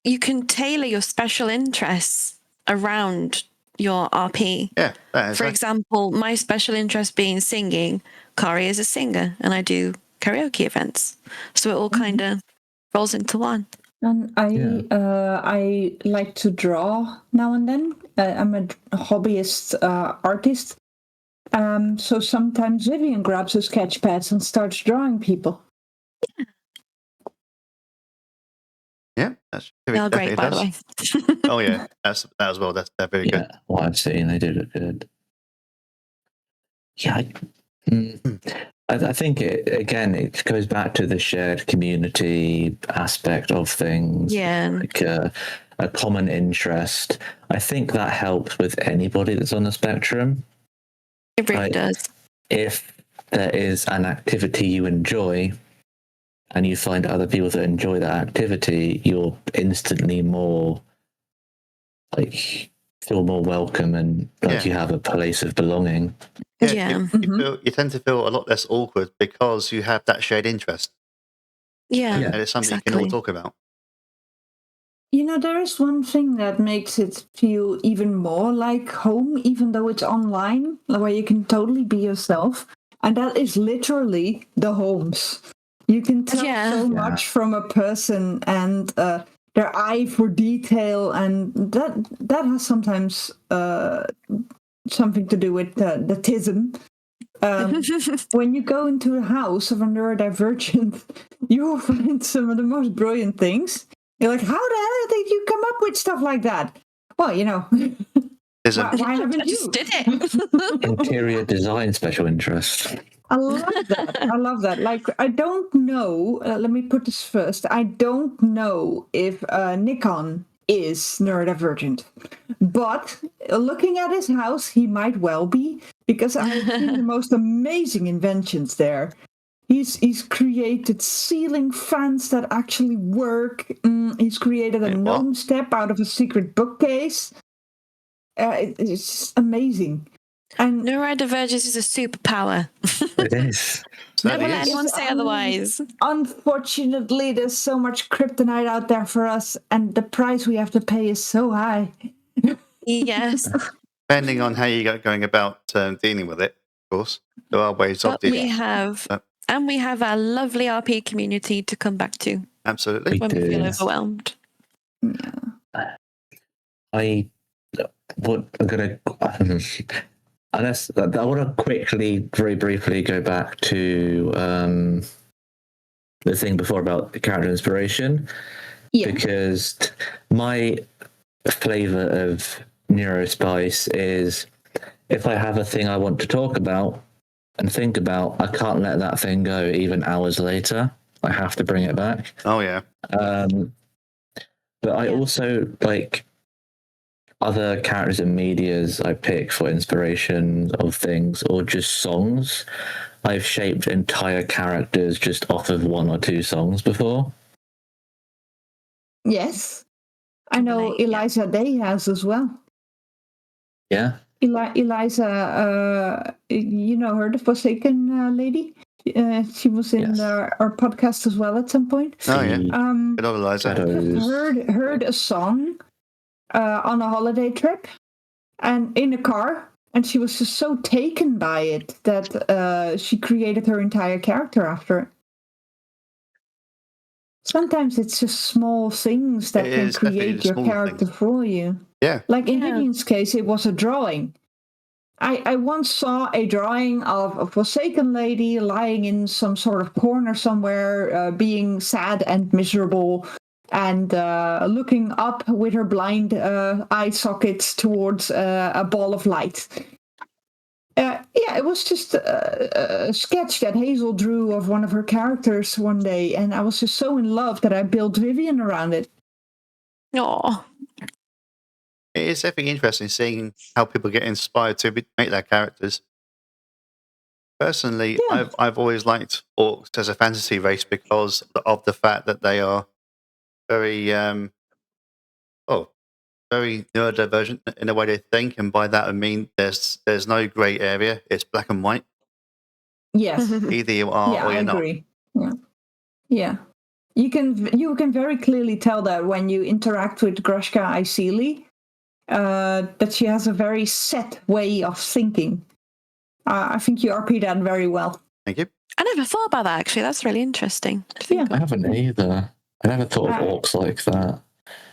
you can tailor your special interests around your RP. Yeah. For example, my special interest being singing, Khari is a singer, and I do karaoke events. So it all kind of rolls into one. And I like to draw now and then. I'm a hobbyist artist. So sometimes Vivian grabs her sketch pads and starts drawing people. Yeah, that's They're great, by the way. Oh yeah, that as well. They're very good. What I've seen, they do look good. Yeah, I think it goes back to the shared community aspect of things. Yeah, like a common interest. I think that helps with anybody that's on the spectrum. It really does. If there is an activity you enjoy, and you find other people that enjoy that activity, you're instantly more feel more welcome and you have a place of belonging. Yeah. You tend to feel a lot less awkward because you have that shared interest. Yeah. And it's something you can all talk about. You know, there is one thing that makes it feel even more like home, even though it's online, where you can totally be yourself. And that is literally the homes. You can tell so much from a person and their eye for detail, and that has sometimes something to do with the tism. When you go into a house of a neurodivergent, you will find some of the most brilliant things. You're like, how the hell did you come up with stuff like that? Well, you know, why haven't you? Just did it. Interior design special interest. I love that. Like, I don't know. Let me put this first. I don't know if Nikon is neurodivergent, but looking at his house, he might well be, because I've seen the most amazing inventions there. He's created ceiling fans that actually work. He's created a gnome step out of a secret bookcase. It's just amazing. And Neurodivergence is a superpower. It is. Certainly Never let is. anyone say otherwise. unfortunately, there's so much kryptonite out there for us, and the price we have to pay is so high. Yes. Depending on how you're going about dealing with it, of course, there are ways of But dealing. we have our lovely RP community to come back to Absolutely. when we feel do. overwhelmed. Yeah. I'm gonna. Unless I want to quickly, very briefly, go back to the thing before about the character inspiration, Yeah. because my flavor of Neurospice is if I have a thing I want to talk about and think about, I can't let that thing go even hours later. I have to bring it back. Oh, yeah. But I also like other characters and medias I pick for inspiration of things, or just songs. I've shaped entire characters just off of one or two songs before. Yes. I know Totally, yeah. Eliza Day has as well. Yeah. Eliza, you know her, the Forsaken lady? She was in Yes. our podcast as well at some point. Oh, yeah. Um, Good old Eliza. Shadows. heard a song on a holiday trip and in a car, and she was just so taken by it that she created her entire character after it. Sometimes it's just small things that It can is definitely create the your small character things. for you. Yeah. Like in Yeah. Vivian's case, it was a drawing. I once saw a drawing of a Forsaken lady lying in some sort of corner somewhere, being sad and miserable, and looking up with her blind eye sockets towards a ball of light. Yeah, it was just a sketch that Hazel drew of one of her characters one day, and I was just so in love that I built Vivian around it. Aw. It is definitely interesting seeing how people get inspired to make their characters. Personally, Yeah. I've always liked orcs as a fantasy race because of the fact that they are very very neurodivergent in the way they think, and by that I mean there's no grey area. It's black and white. Yes. Either you are Yeah, or I you're not. agree. Yeah. You can very clearly tell that when you interact with Grushka Isili, that she has a very set way of thinking. I think you RP that very well. Thank you. I never thought about that, actually. That's really interesting to think I haven't either. I never thought of orcs like that.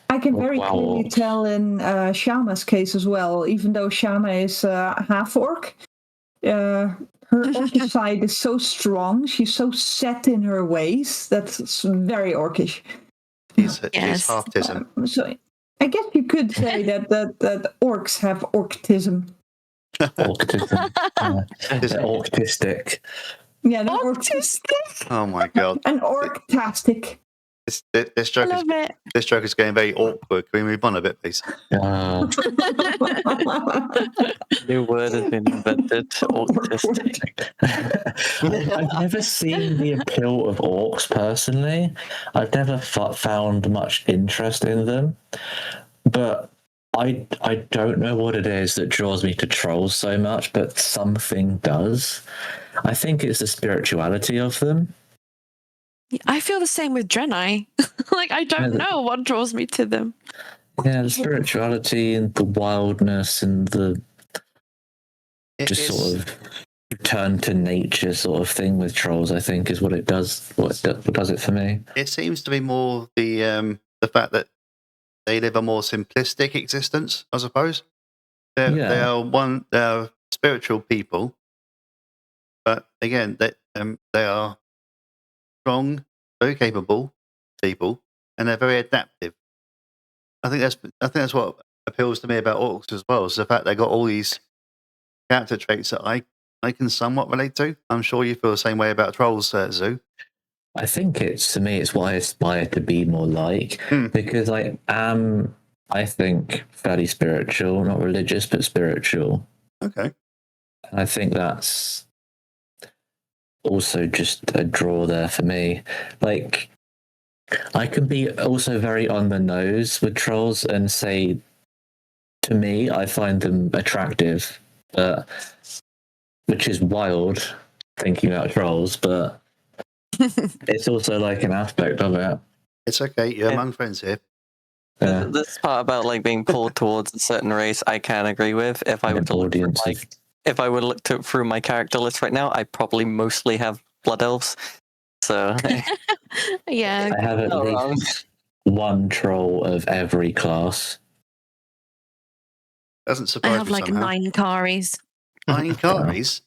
I can Oh, very wow. clearly tell in Shama's case as well, even though Shama is half orc. Her orcish side is so strong. She's so set in her ways. That's very orcish. She's Yes. half-tism. So I guess you could say that orcs have orctism. Orctism. They're orctistic. Yeah, they're Autistic. Oh my god. and orctastic. This joke I is love it. this joke is getting very awkward. Can we move on a bit, please? New word has been invented. Autistic. I've never seen the appeal of orcs personally. I've never found much interest in them, but I don't know what it is that draws me to trolls so much, but something does. I think it's the spirituality of them. I feel the same with Draenei. Like, I don't know what draws me to them. Yeah, the spirituality and the wildness and the sort of return to nature sort of thing with trolls, I think, is what it does. What does it for me? It seems to be more the fact that they live a more simplistic existence, I suppose. They are spiritual people, but again, they are strong, very capable people, and they're very adaptive. I think that's what appeals to me about orcs as well, is the fact they got all these character traits that I can somewhat relate to. I'm sure you feel the same way about trolls, Zoo. I think to me, it's what I aspire to be more like, because I am, I think, fairly spiritual, not religious, but spiritual. Okay. And I think that's also just a draw there for me. Like, I can be also very on the nose with trolls and say, to me, I find them attractive but which is wild thinking about trolls, but it's also like an aspect of it. It's okay. You're Yeah. among friends here. Yeah. This part about like being pulled towards a certain race, I can agree with. If I were to look through if I were to look through my character list right now, I probably mostly have blood elves. So Yeah. I have at not wrong. least one troll of every class. Doesn't I surprise have me like somehow. 9 Kharis. 9 Kharis?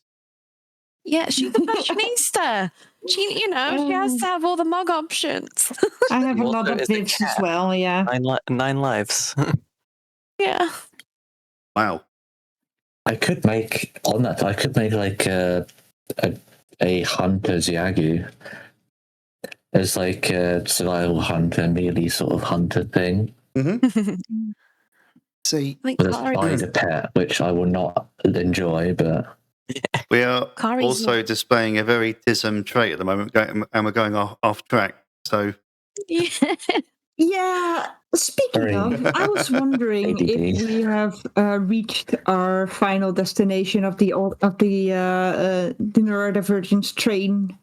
Yeah, she's a fashionista. She has to have all the mug options. I have a Also lot of is a Vivs as cat. well, yeah. 9 lives. Yeah. Wow. I could make like a hunter Xuyagu as like a survival hunter, melee sort of hunter thing See, Like with a Khari- spider pet, which I will not enjoy, but we are Khari's also displaying a very TISM trait at the moment, and we're going off track. So, Yeah. Yeah, speaking Very of, I was wondering ADD. if we have reached our final destination of the neurodivergence train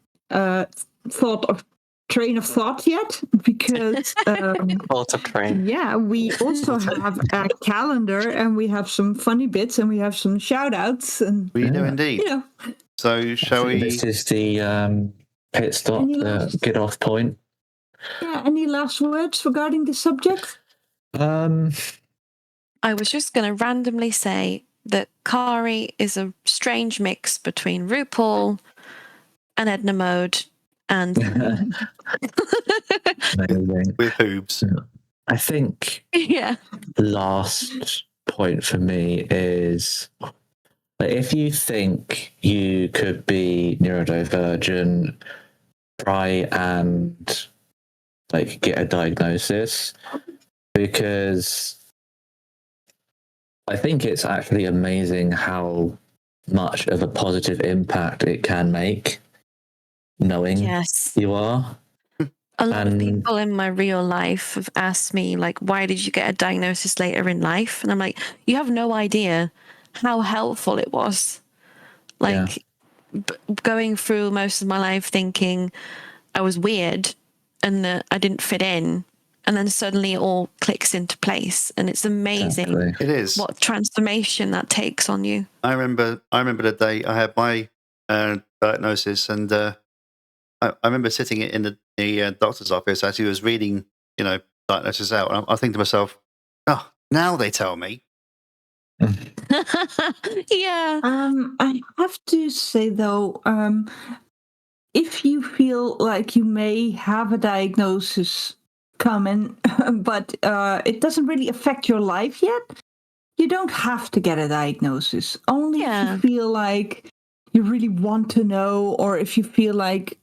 train of thought yet, because Thought of train. yeah, we also have a calendar and we have some funny bits and we have some shout outs and we do Yeah. indeed. So, I shall think we? this is the pit stop, Any the last- get off point. any last words regarding the subject? I was just going to randomly say that Khari is a strange mix between RuPaul and Edna Mode and Amazing. With hoobs. I think yeah. the last point for me is that if you think you could be neurodivergent, try and like get a diagnosis, because I think it's actually amazing how much of a positive impact it can make knowing Yes. you are. A lot of And- people in my real life have asked me, like, why did you get a diagnosis later in life? And I'm like, you have no idea how helpful it was. Like, going through most of my life thinking I was weird and that I didn't fit in. And then suddenly it all clicks into place. And it's amazing Exactly. It is. what transformation that takes on you. I remember the day I had my diagnosis, and I remember sitting in the doctor's office as he was reading, diagnosis out. And I think to myself, oh, now they tell me. Yeah. I have to say though, if you feel like you may have a diagnosis coming, but it doesn't really affect your life yet, you don't have to get a diagnosis. Only if Yeah. you feel like you really want to know, or if you feel like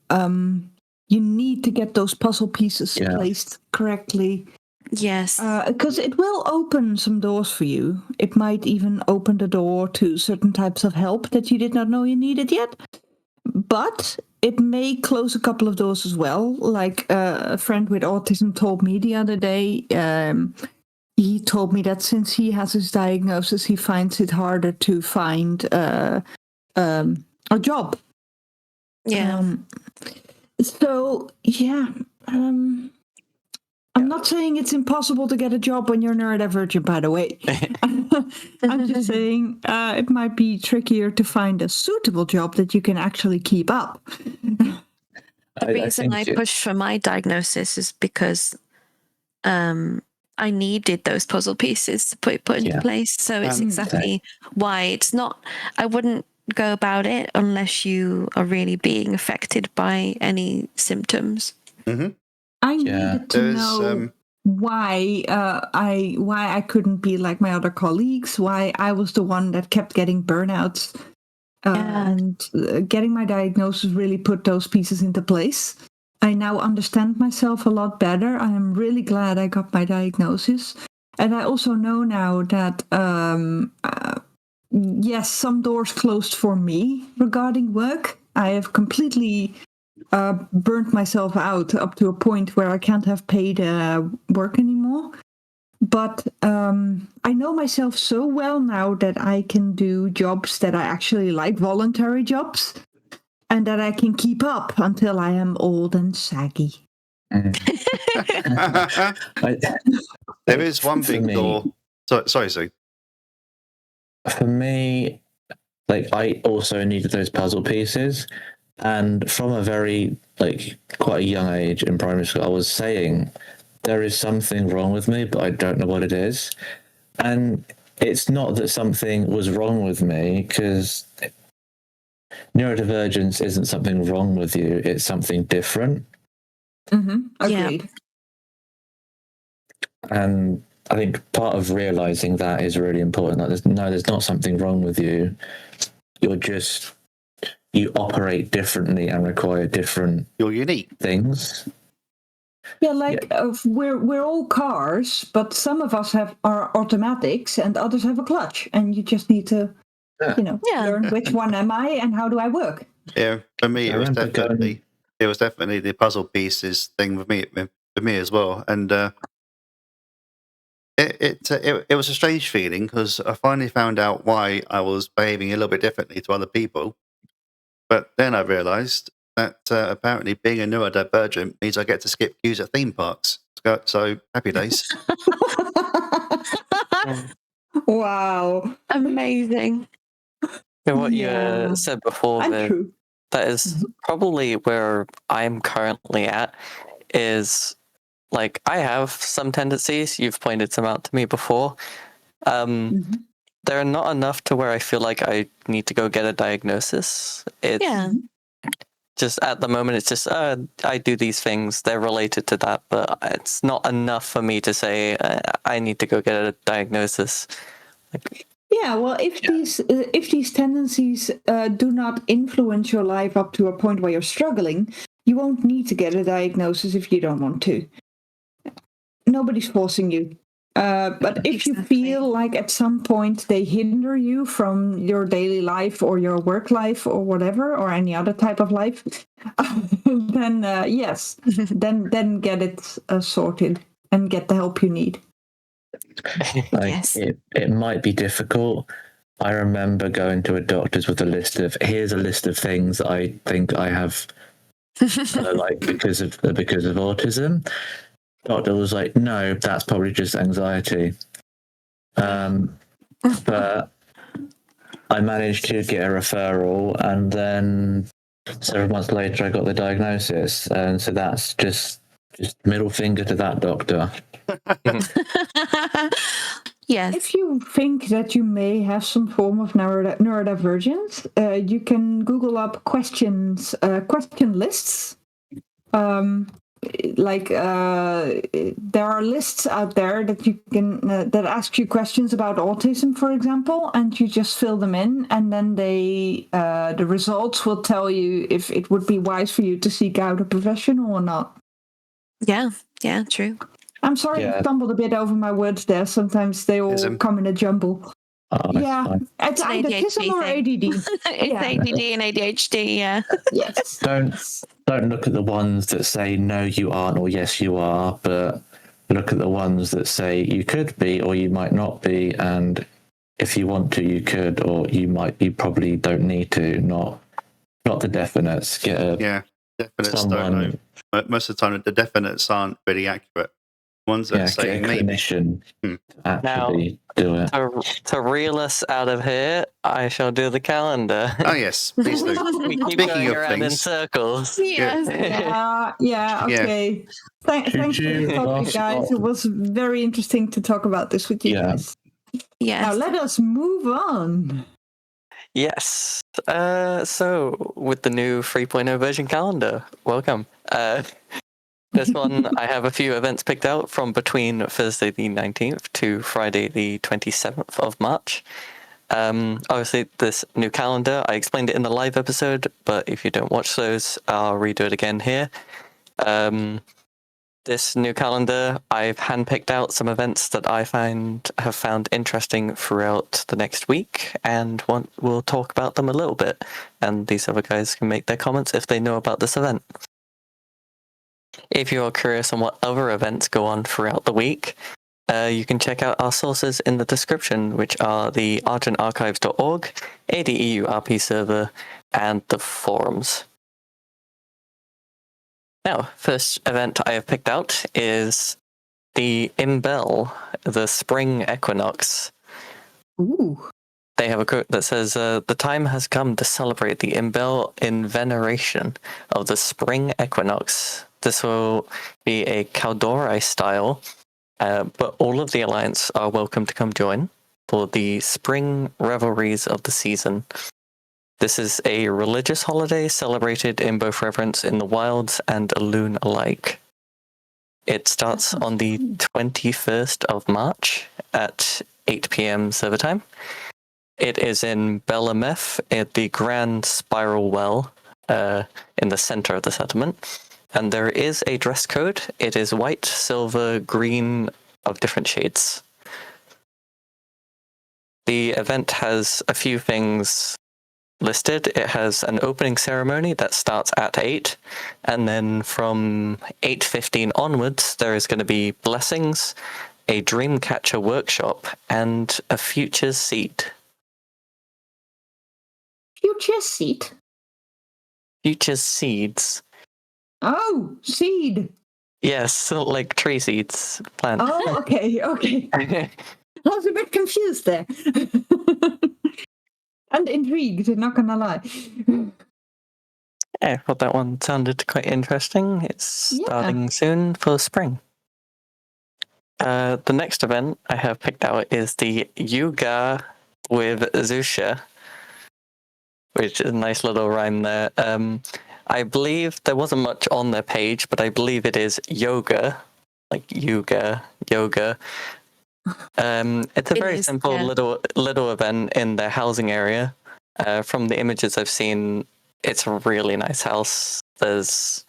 you need to get those puzzle pieces Yeah. placed correctly. Yes. Because it will open some doors for you. It might even open the door to certain types of help that you did not know you needed yet. But it may close a couple of doors as well. Like a friend with autism told me the other day. He told me that since he has his diagnosis, he finds it harder to find a job. yeah. So, yeah. I'm not saying it's impossible to get a job when you're neurodivergent, by the way. I'm just saying it might be trickier to find a suitable job that you can actually keep up. The reason I pushed for my diagnosis is because I needed those puzzle pieces to put into place. So it's exactly why it's not, I wouldn't go about it unless you are really being affected by any symptoms. Mm-hmm. I needed to know why I couldn't be like my other colleagues, why I was the one that kept getting burnouts. And getting my diagnosis really put those pieces into place. I now understand myself a lot better. I am really glad I got my diagnosis. And I also know now that, yes, some doors closed for me regarding work. I have completely burnt myself out up to a point where I can't have paid work anymore. but I know myself so well now that I can do jobs that I actually like, voluntary jobs, and that I can keep up until I am old and saggy. There is one For big me- door. Sorry, Sue. For me, like I also needed those puzzle pieces, and from a very quite a young age in primary school, I was saying there is something wrong with me, but I don't know what it is. And it's not that something was wrong with me, because neurodivergence isn't something wrong with you; it's something different. Agreed. And I think part of realizing that is really important. Like, there's not something wrong with you. You operate differently and require different You're unique. things. Yeah, we're all cars, but some of us are automatics, and others have a clutch, and you just need to, learn which one am I and how do I work. Yeah, for me, I it was remember definitely the puzzle pieces thing with me as well, and it was a strange feeling because I finally found out why I was behaving a little bit differently to other people. But then I realised that apparently being a neurodivergent means I get to skip queues at theme parks. So happy days. Wow. Amazing. What Yeah. you said before, And Viv, true. that is probably where I'm currently at, is like I have some tendencies. You've pointed some out to me before. They're not enough to where I feel like I need to go get a diagnosis. It's just at the moment, it's just I do these things. They're related to that, but it's not enough for me to say I need to go get a diagnosis. Yeah, well, if these tendencies do not influence your life up to a point where you're struggling, you won't need to get a diagnosis if you don't want to. Nobody's forcing you. But if you feel like at some point they hinder you from your daily life or your work life or whatever, or any other type of life, then yes, then get it sorted and get the help you need. Yes. It might be difficult. I remember going to a doctor's with here's a list of things that I think I have because of autism. Doctor was like, no, that's probably just anxiety. But I managed to get a referral, and then several months later I got the diagnosis, and so that's just middle finger to that doctor. Yes. If you think that you may have some form of neurodivergence, you can Google up question lists. There are lists out there that you can that ask you questions about autism, for example, and you just fill them in, and then the results will tell you if it would be wise for you to seek out a professional or not. Yeah, true. I'm sorry I stumbled a bit over my words there. Sometimes they all come in a jumble. It's either autism or ADD. It's ADD and ADHD, yeah. Yes. Don't look at the ones that say no you aren't or yes you are, but look at the ones that say you could be or you might not be, and if you want to you could, or you probably don't need to. Not the definites. Definites don't know. Most of the time the definites aren't really accurate. Ones that say get a clinician actually do it. To reel us out of here, I shall do the calendar. Oh yes, please do. We keep Speaking going of around in things, Yes. Okay. Thanks for the topic, guys. It was very interesting to talk about this with you guys. Yes. Now let us move on. Yes. So with the new 3.0 version calendar, welcome. This one, I have a few events picked out from between Thursday the 19th to Friday the 27th of March. Obviously, this new calendar, I explained it in the live episode, but if you don't watch those, I'll redo it again here. This new calendar, I've handpicked out some events that I have found interesting throughout the next week, and we'll talk about them a little bit, and these other guys can make their comments if they know about this event. If you're curious on what other events go on throughout the week, You can check out our sources in the description, which are the argentarchives.org, ADEU RP server, and the forums. Now, first event I have picked out is the Imbel, the spring equinox. Ooh. They have a quote that says, the time has come to celebrate the Imbel in veneration of the spring equinox. This will be a Caldori style, but all of the Alliance are welcome to come join for the spring revelries of the season. This is a religious holiday celebrated in both reverence in the wilds and Alune alike. It starts on the 21st of March at 8 p.m. server time. It is in Belameth at the Grand Spiral Well in the center of the settlement. And there is a dress code. It is white, silver, green of different shades. The event has a few things listed. It has an opening ceremony that starts at 8, and then from 8:15 onwards there is going to be blessings, a Dreamcatcher workshop, and a Futures Seed. Future seed. Futures Seeds. Oh, seed. Yes, so like tree seeds, plant. Oh, okay. I was a bit confused there. And intrigued, not gonna lie. I thought that one sounded quite interesting. It's starting soon for spring. The next event I have picked out is the Yuga with Zusha, which is a nice little rhyme there. I believe there wasn't much on their page, but I believe it is yoga, like yoga. It's a very simple little event in their housing area. From the images I've seen, it's a really nice house. There's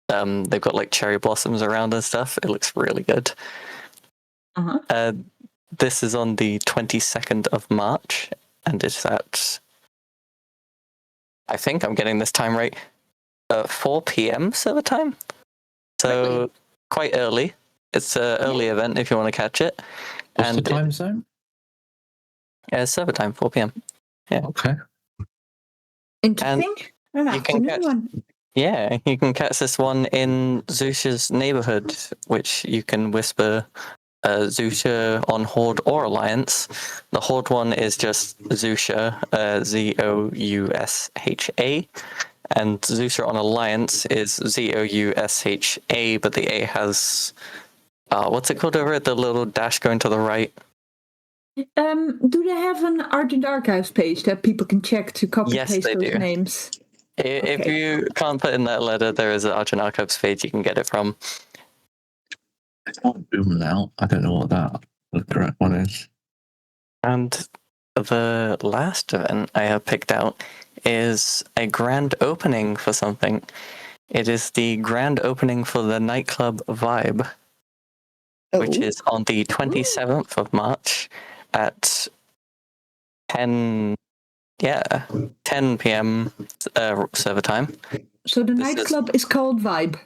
they've got like cherry blossoms around and stuff. It looks really good. Uh-huh. This is on the 22nd of March, and it's at, I think I'm getting this time right, 4 p.m. server time. So Really? quite early. It's an early event if you want to catch it. What's the time zone? Server time, 4 p.m. Yeah. Okay. Interesting. An you can afternoon one. Yeah, you can catch this one in Zusha's neighborhood, which you can whisper Zusha on Horde or Alliance. The Horde one is just Zusha, Zousha, and Zusha on Alliance is Zousha, but the A has, what's it called over it? The little dash going to the right. Do they have an Argent Archives page that people can check to copy paste they those do. names? If Okay. you can't put in that letter, there is an Argent Archives page you can get it from. It's not Boom now. I don't know what the correct one is. And the last event I have picked out is a grand opening for something. It is the grand opening for the nightclub Vibe, which is on the 27th of March at 10 p.m. Server time. So the nightclub is called Vibe.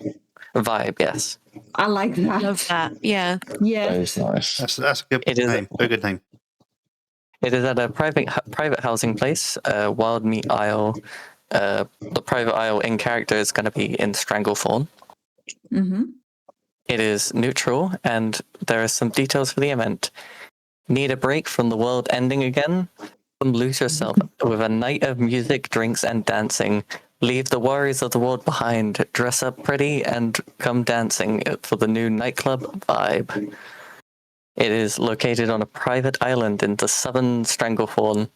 Vibe, yes. I like that. Love that. Yeah. Yeah. That is nice. That's a good name. Very good name. It is at a private housing place, Wild Meat Isle. The private isle in character is going to be in Stranglethorn. Mm-hmm. It is neutral, and there are some details for the event. Need a break from the world ending again? Come lose yourself with a night of music, drinks, and dancing. Leave the worries of the world behind. Dress up pretty and come dancing for the new nightclub Vibe. It is located on a private island in the southern Stranglethorn.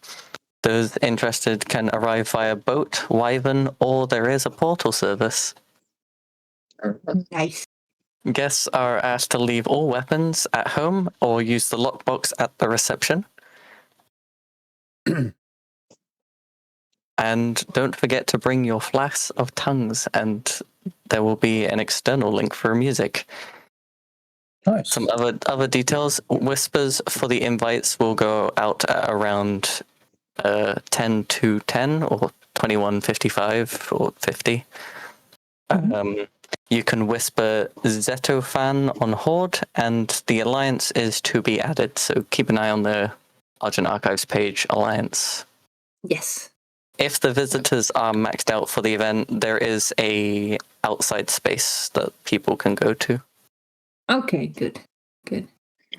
Those interested can arrive via boat, wyvern, or there is a portal service. Nice. Guests are asked to leave all weapons at home or use the lockbox at the reception. And don't forget to bring your flasks of tongues, and there will be an external link for music. Nice. Some other details. Whispers for the invites will go out at around 10 to 10 or 21:55 or 50. You can whisper Zetofan on Horde, and the Alliance is to be added, so keep an eye on the Argent Archives page, Alliance. Yes. If the visitors are maxed out for the event, there is a outside space that people can go to. Okay, good.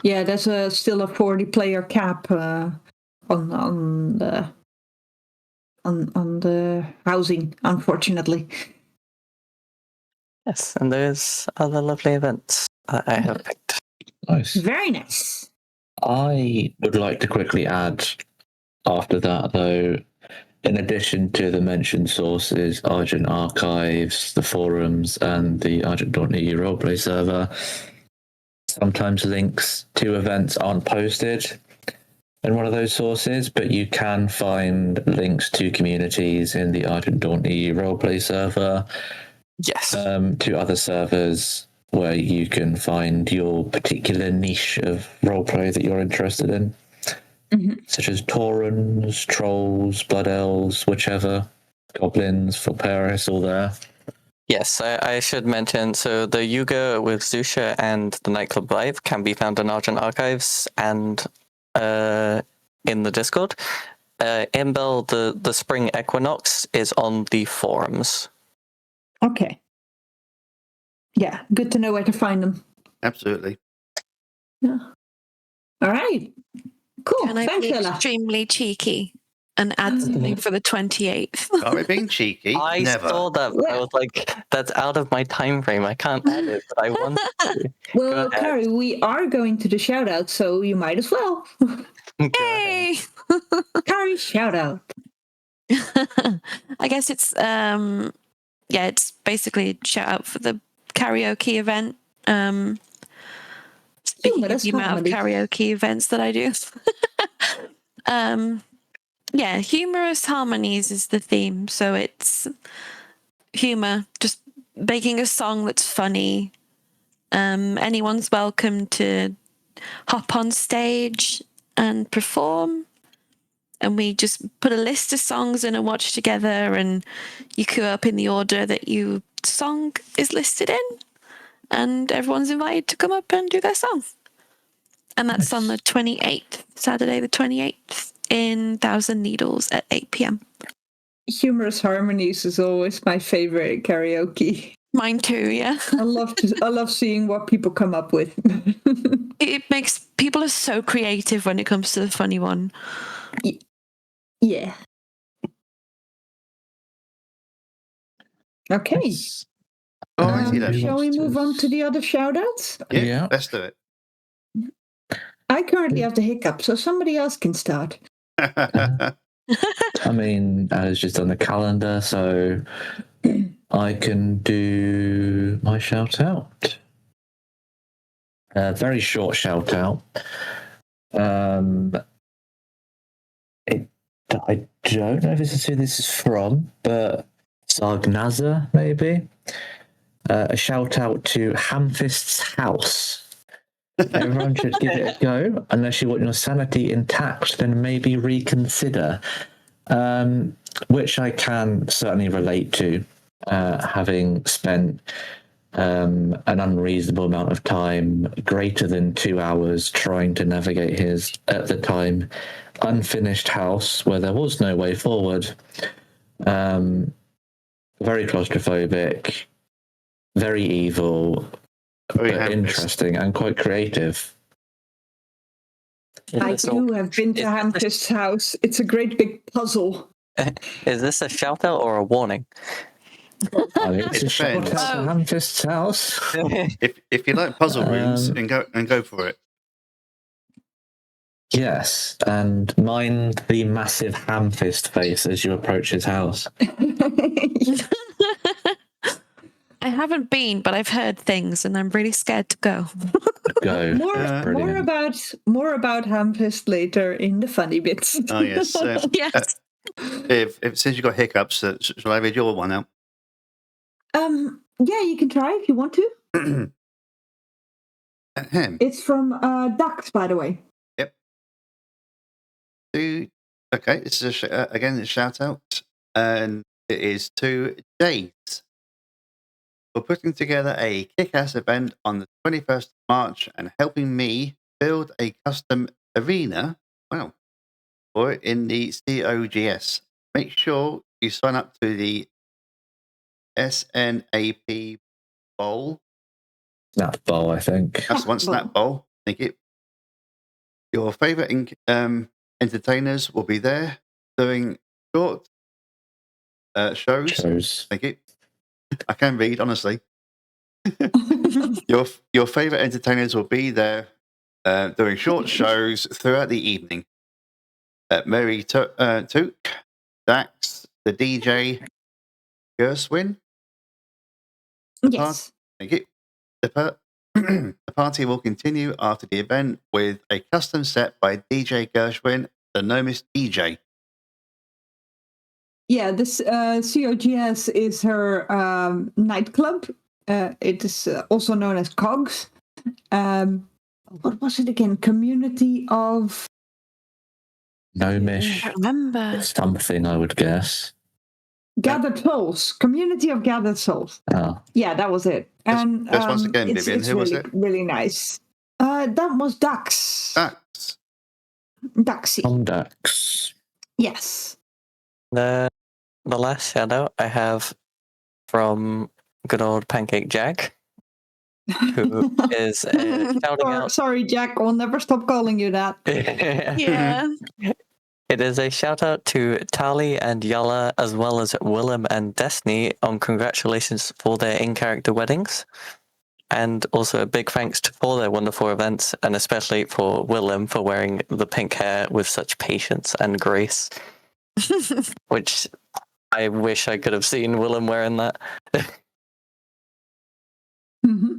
Yeah, there's still a 40-player cap on the housing, unfortunately. Yes, and there's other lovely events that I have picked. Nice. Very nice. I would like to quickly add, after that though, in addition to the mentioned sources, Argent Archives, the forums, and the Argent.eu roleplay server, sometimes links to events aren't posted in one of those sources, but you can find links to communities in the Argent.eu roleplay server, Yes. to other servers where you can find your particular niche of roleplay that you're interested in, such as Taurens, Trolls, Blood Elves, whichever, Goblins, for Paris, all there. Yes, I should mention, so the Yuga with Zusha and the Nightclub Live can be found in Argent Archives and in the Discord. Imbel, the Spring Equinox, is on the forums. Okay. Yeah, good to know where to find them. Absolutely. Yeah. All right. Cool. Can I Thanks, be Ella. extremely cheeky and add something for the 28th? Are we being cheeky? I Never. saw that, but I was like, that's out of my time frame. I can't add it, but I want to. Well, Go ahead. Khari, we are going to the shout out, so you might as well. Go ahead. Hey! Khari, shout out. I guess it's it's basically a shout out for the karaoke event. Speaking of Humorous the amount of harmony. karaoke events that I do. Humorous harmonies is the theme. So it's humor, just making a song that's funny. Anyone's welcome to hop on stage and perform. And we just put a list of songs in and watch together, and you queue up in the order that your song is listed in, and everyone's invited to come up and do their song. And that's on the 28th, Saturday the 28th, in Thousand Needles at 8 p.m. Humorous harmonies is always my favorite karaoke. Mine too, yeah. I love seeing what people come up with. It makes people are so creative when it comes to the funny one. Yeah. Okay. All righty then. Shall we move on to the other shout outs? Yeah, let's do it. I currently have the hiccup, so somebody else can start. I mean, it's just on the calendar, so I can do my shout out. Very short shout out. I don't know if this is who this is from, but Sargnaza, maybe. A shout out to Hamfist's house. Everyone should give it a go. Unless you want your sanity intact, then maybe reconsider. Which I can certainly relate to, having spent an unreasonable amount of time, greater than 2 hours, trying to navigate his, at the time, unfinished house where there was no way forward. Very claustrophobic, very evil, Very but interesting and quite creative. I too have been to Hamfist's house. It's a great big puzzle. Is this a shout out or a warning? I mean, it's a shout out to Hamfist's house. If you like puzzle rooms, and go for it. Yes, and mind the massive Hamfist face as you approach his house. I haven't been, but I've heard things, and I'm really scared to go. Go. More about Hamfist later in the funny bits. Oh yes. Yes. If since you got hiccups, shall I read your one out? Yeah, you can try if you want to. It's from Dax, by the way. Yep. Okay, this is again a shout out, and it is to Jade. for putting together a kick-ass event on the 21st of March and helping me build a custom arena, for it in the COGS. Make sure you sign up to the SNAP Bowl. Snap Bowl, I think. That's the one, Snap Bowl. Thank you. Your favourite entertainers will be there doing short shows. Thank you. I can read, honestly. Your favourite entertainers will be there doing short shows throughout the evening. Mary Took, Dax, the DJ, Gershwin. Yes. Thank you. The party will continue after the event with a custom set by DJ Gershwin, the Nomis DJ. Yeah, this COGS is her nightclub. It is also known as COGS. What was it again? Community of... Gnomish. I remember. Something, I would guess. Gathered Souls. Community of Gathered Souls. Oh. Yeah, that was it. And just once again, Vivian, it's who was really, it? really nice. That was Dax. Dax. Daxy. Dax. Yes. The last shout out I have from good old Pancake Jack, who is shouting out. Sorry, Jack. I'll never stop calling you that. Yeah. It is a shout out to Tali and Yala, as well as Willem and Destiny, on congratulations for their in-character weddings. And also a big thanks for their wonderful events, and especially for Willem for wearing the pink hair with such patience and grace. Which I wish I could have seen Willem wearing that. Mm-hmm.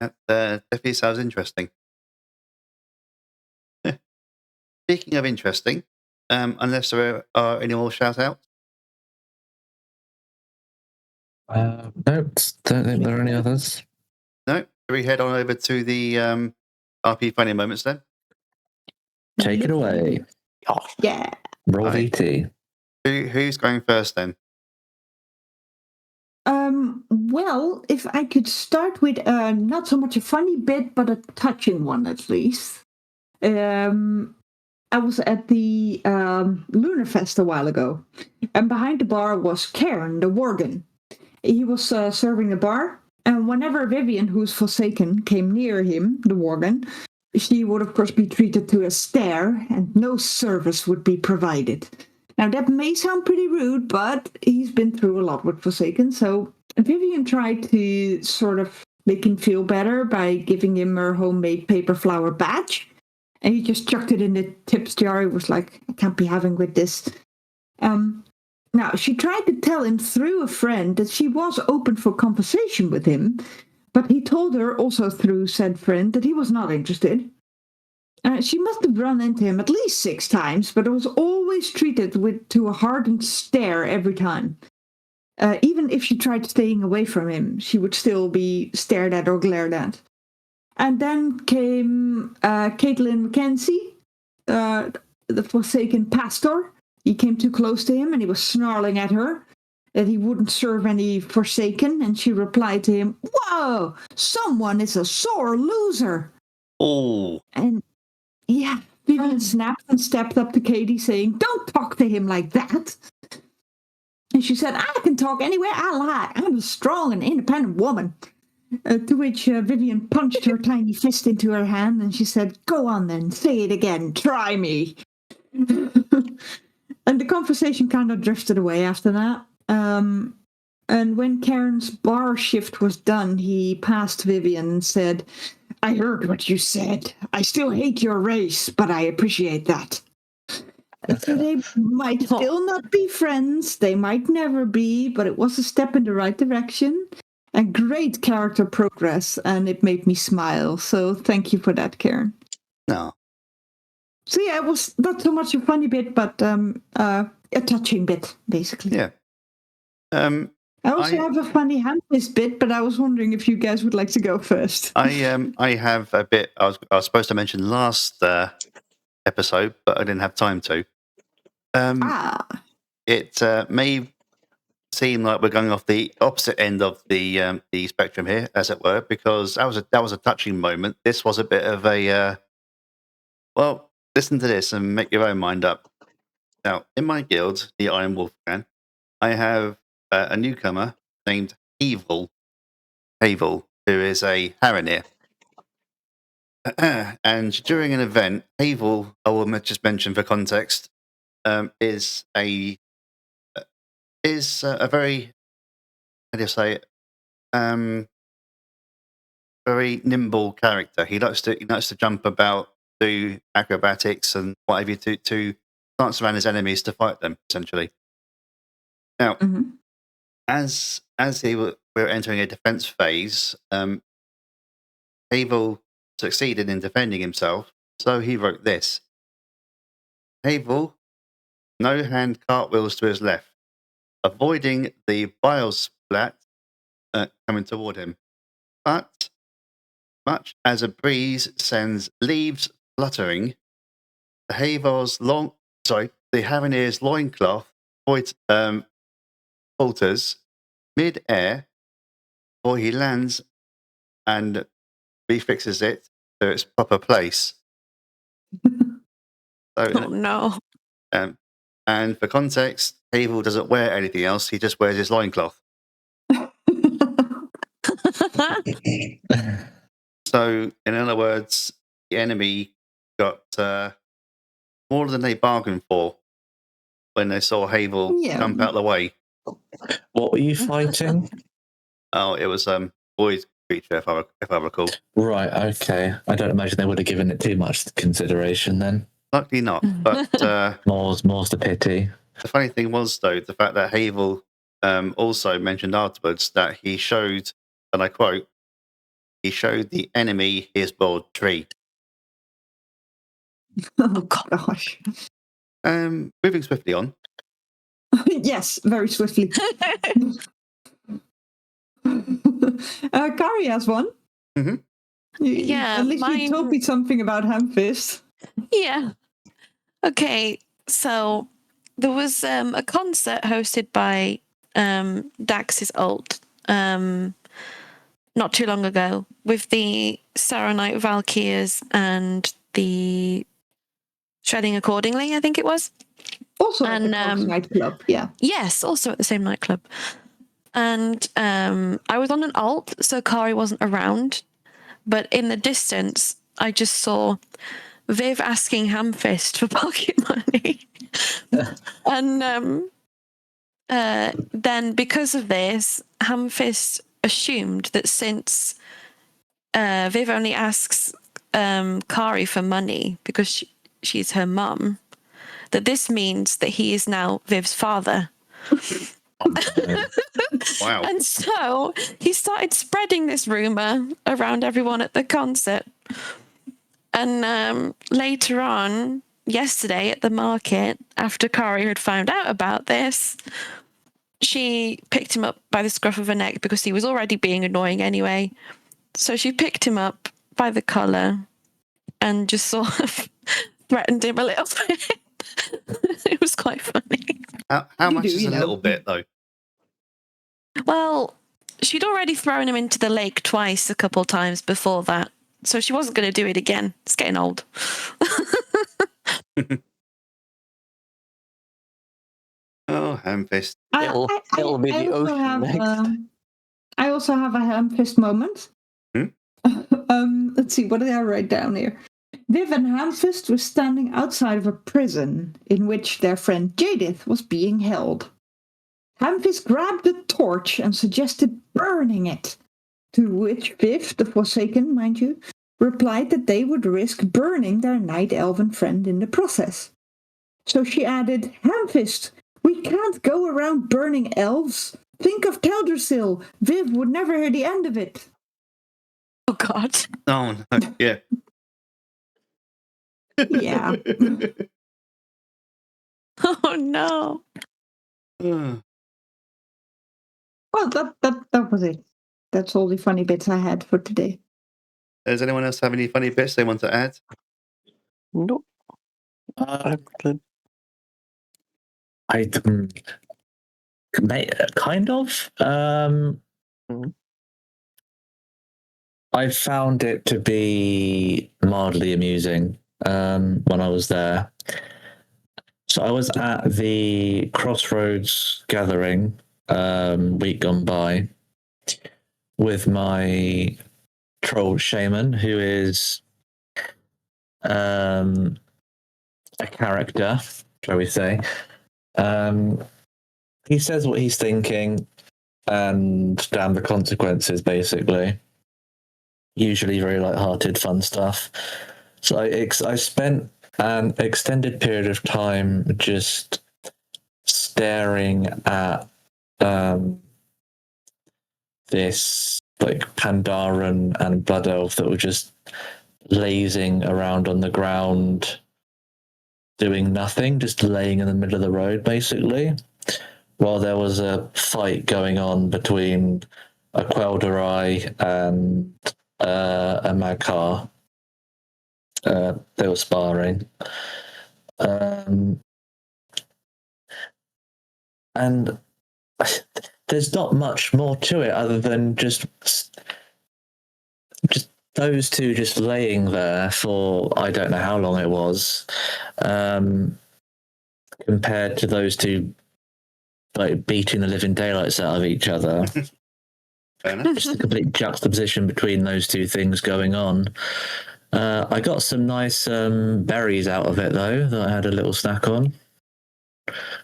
That definitely sounds interesting. Speaking of interesting, unless there are any more shout-outs? Nope, don't think there are any others. No? Shall we head on over to the RP Funny Moments then? Take it away. Oh, Yeah. Roll Right. VT. Who's going first then? Well, if I could start with not so much a funny bit, but a touching one at least. I was at the Lunar Fest a while ago, and behind the bar was Karen, the Worgen. He was serving the bar, and whenever Vivian, who's Forsaken, came near him, the Worgen, she would of course be treated to a stare, and no service would be provided. Now that may sound pretty rude, but he's been through a lot with Forsaken, so Vivian tried to sort of make him feel better by giving him her homemade paper flower badge. And he just chucked it in the tips jar. He was like, I can't be having with this. Now, she tried to tell him through a friend that she was open for conversation with him, but he told her also through said friend that he was not interested. She must have run into him at least 6 times, but it was always treated to a hardened stare every time. Even if she tried staying away from him, she would still be stared at or glared at. And then came Caitlin McKenzie, the Forsaken pastor. He came too close to him and he was snarling at her that he wouldn't serve any Forsaken. And she replied to him, "Whoa, someone is a sore loser." Oh. And yeah, Vivian snapped and stepped up to Katie saying, "Don't talk to him like that." And she said, "I can talk anywhere I like. I'm a strong and independent woman." To which Vivian punched her tiny fist into her hand and she said, "Go on then, say it again, try me." And the conversation kind of drifted away after that. And when Karen's bar shift was done, he passed Vivian and said, "I heard what you said. I still hate your race, but I appreciate that." So they might still not be friends. They might never be, but it was a step in the right direction. And great character progress, and it made me smile. So thank you for that, Karen. No. So yeah, it was not so much a funny bit, but a touching bit, basically. Yeah. I also have a funny hand twist bit, but I was wondering if you guys would like to go first. I have a bit I was supposed to mention last episode, but I didn't have time to. It may seem like we're going off the opposite end of the spectrum here, as it were, because that was a touching moment. This was a bit of a well, listen to this and make your own mind up. Now, in my guild, the Iron Wolf Clan, I have a newcomer named Havel, who is a Harrineer. And during an event, Havel, I will just mention for context, is a very, how do you say it, very nimble character. He likes to jump about, do acrobatics and what have you to dance around his enemies to fight them, essentially. Now, Mhm. as we're entering a defense phase, Havel succeeded in defending himself, so he wrote this. Havel, no hand cartwheels to his left, avoiding the bile splat coming toward him. But much as a breeze sends leaves fluttering, the Harrineer's loincloth falters mid-air before he lands and refixes it to its proper place. Oh no. And for context, Havel doesn't wear anything else. He just wears his loincloth. So, in other words, the enemy got more than they bargained for when they saw Havel jump out of the way. What were you fighting? Oh, it was void creature, if I recall. Right, okay. I don't imagine they would have given it too much consideration then. Luckily not. But More's the pity. the funny thing was, though, the fact that Havel also mentioned afterwards that he showed, and I quote, he showed the enemy his boiled tree. Oh gosh. Moving swiftly on. Yes, very swiftly. Khari has one. Mhm. Yeah, At least you told me something about Hamfist. Yeah. Okay, so there was a concert hosted by Dax's Alt not too long ago with the Saronite Valkyrs and the Shredding Accordingly, I think it was. Also at the Cox nightclub, yeah. Yes, also at the same nightclub. And I was on an alt, so Khari wasn't around. But in the distance, I just saw Viv asking Hamfist for pocket money. And then because of this, Hamfist assumed that since Viv only asks Khari for money because she's her mum, that this means that he is now Viv's father. Wow. And so he started spreading this rumor around everyone at the concert. And later on, yesterday at the market, after Khari had found out about this, she picked him up by the scruff of her neck because he was already being annoying anyway. So she picked him up by the collar and just sort of threatened him a little bit. It was quite funny. How much is a little bit, though? Well, she'd already thrown him into the lake twice a couple times before that, so she wasn't going to do it again. It's getting old. Oh, Hamfist. It'll be the also ocean next. I also have a Hamfist moment. Let's see, what did I write down here? Viv and Hamfist were standing outside of a prison in which their friend Jadith was being held. Hamfist grabbed a torch and suggested burning it, to which Viv, the Forsaken, mind you, replied that they would risk burning their night elven friend in the process. So she added, Hamfist, we can't go around burning elves. Think of Teldrassil. Viv would never hear the end of it. Oh, God. Oh, no. Yeah. Yeah. Oh, no. Well, that was it. That's all the funny bits I had for today. Does anyone else have any funny bits they want to add? Nope. I'm good. Kind of. I found it to be mildly amusing when I was there. So I was at the Crossroads gathering week gone by with my troll shaman, who is a character, shall we say. He says what he's thinking and damn the consequences, basically. Usually very light-hearted, fun stuff. So I spent an extended period of time just staring at this Pandaren and Blood Elf that were just lazing around on the ground, doing nothing, just laying in the middle of the road, basically, while there was a fight going on between a Quel'Darai and a Magcar. They were sparring. And there's not much more to it other than just those two just laying there for I don't know how long it was, compared to those two beating the living daylights out of each other. Just a complete juxtaposition between those two things going on. I got some nice berries out of it, though, that I had a little snack on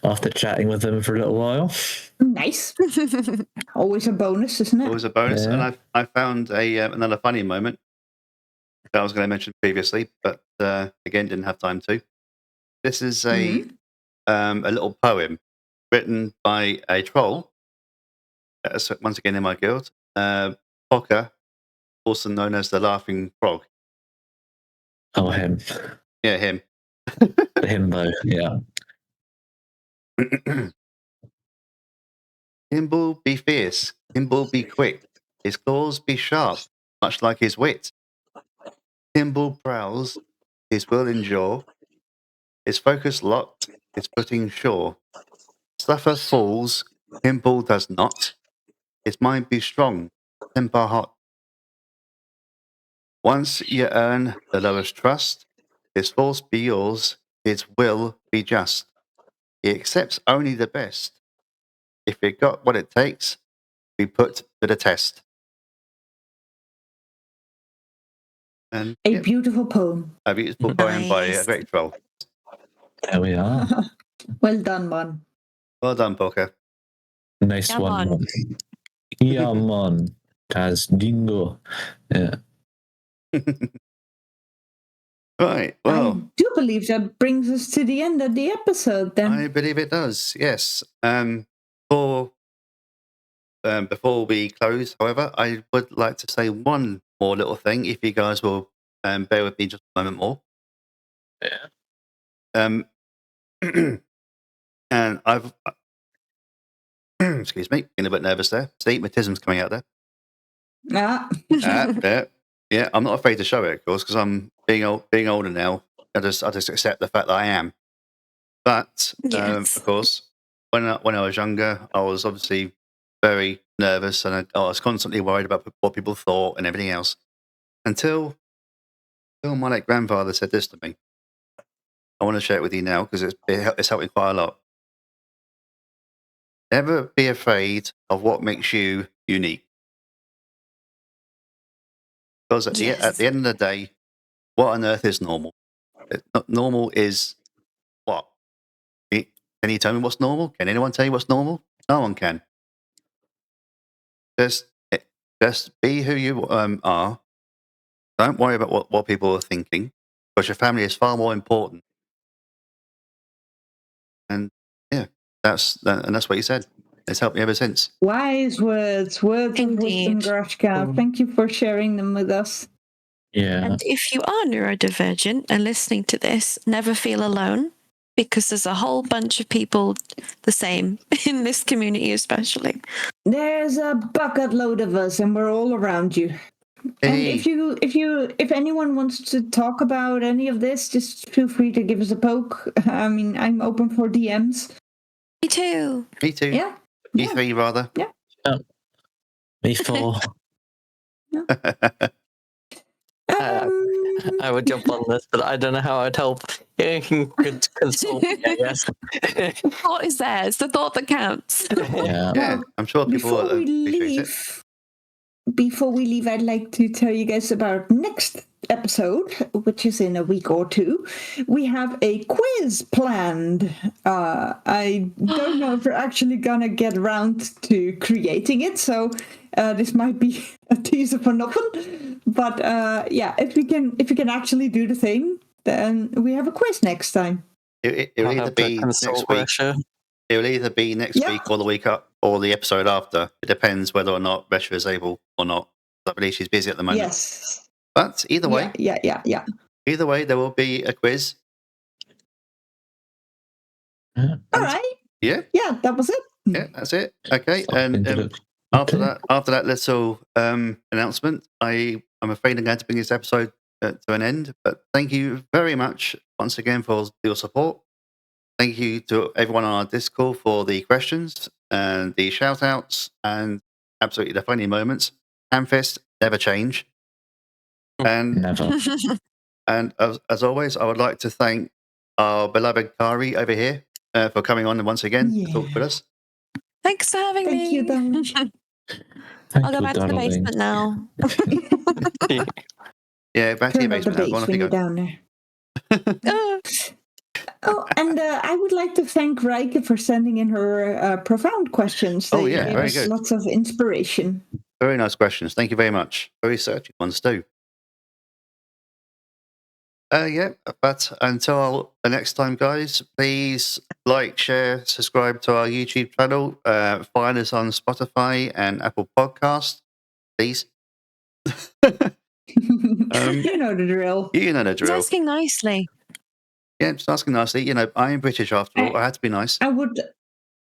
after chatting with them for a little while. Nice. Always a bonus, isn't it? Always a bonus. Yeah. And I found another funny moment that I was going to mention previously, but again, didn't have time to. This is a little poem written by a troll, once again in my guild, Poker, also known as the Laughing Frog. Oh, him. Yeah, him. Himbo, yeah. Kimble be fierce, Kimble be quick, his claws be sharp, much like his wit. Kimble prowls, his will endure, his focus locked, his footing sure. Suffer falls, Kimble does not, his mind be strong, temper hot. Once you earn the lowest trust, his force be yours, his will be just. He accepts only the best. If you got what it takes, be put to the test. And A beautiful poem. a beautiful poem by a Nice. great troll. There we are. Well done, man. Well done, Poker. Nice Come one. on. Yeah, man. Taz Dingo. Yeah. Right, I well, do believe that brings us to the end of the episode then. I believe it does, yes. Before we close, however, I would like to say one more little thing, if you guys will bear with me just a moment more. Yeah. And I've, excuse me, getting a bit nervous there. See, my tism's coming out there. Ah. Yeah, I'm not afraid to show it, of course, because I'm being older now. I just accept the fact that I am. But Yes. of course, when I was younger, I was obviously very nervous, and I was constantly worried about what people thought and everything else. Until my late grandfather said this to me. I want to share it with you now because it's helped me quite a lot. Never be afraid of what makes you unique. Because at the end of the day, what on earth is normal? Normal is what? Can you tell me what's normal? Can anyone tell you what's normal? No one can. Just be who you are. Don't worry about what people are thinking, because your family is far more important. And yeah, that's what you said. It's helped me ever since. Wise words of wisdom, Indeed. Grashka. Thank you for sharing them with us. Yeah. And if you are neurodivergent and listening to this, never feel alone, because there's a whole bunch of people the same in this community, especially. There's a bucket load of us, and we're all around you. And Hey. if anyone wants to talk about any of this, just feel free to give us a poke. I mean, I'm open for DMs. Me too. Me too. Yeah. E3 rather. Before. I would jump on this, but I don't know how I'd help. You can consult me, I guess. The thought is there. It's the thought that counts. Yeah. Yeah, I'm sure people Before will we appreciate it. leave, I'd like to tell you guys about next episode, which is in a week or two. We have a quiz planned. I don't know if we're actually gonna get around to creating it, so this might be a teaser for nothing. But yeah, if we can actually do the thing, then we have a quiz next time. It'll I'll either have to be next consult week. Russia. It'll either be next Yeah. week or the week up or the episode after. It depends whether or not Resha is able or not. I believe she's busy at the moment. Yes. But either way, Yeah. either way, there will be a quiz. Yeah. All right. Yeah, Yeah, that was it. yeah, that's it. Okay, Something and to look- after okay. that little announcement, I'm afraid I'm going to bring this episode to an end. But thank you very much once again for your support. Thank you to everyone on our Discord for the questions and the shout outs and absolutely the funny moments. Hamfist never change. And Never. and as always, I would like to thank our beloved Khari over here for coming on once again to talk with us. Thanks for having Thank me. you, darling. Thank I'll go you, back to the darling. basement now. Yeah, back to your Turn off the basement now. Go on, bass off when you you're go. down there. Oh, and I would like to thank Reike for sending in her profound questions. Oh, They yeah, gave very us good. lots of inspiration. Very nice questions. Thank you very much. Very searching ones too. Yeah, but until the next time, guys, please like, share, subscribe to our YouTube channel. Find us on Spotify and Apple Podcasts, please. You know the drill. You know the He's drill. asking nicely. Yeah, just asking nicely. You know, I am British after all. I had to be nice.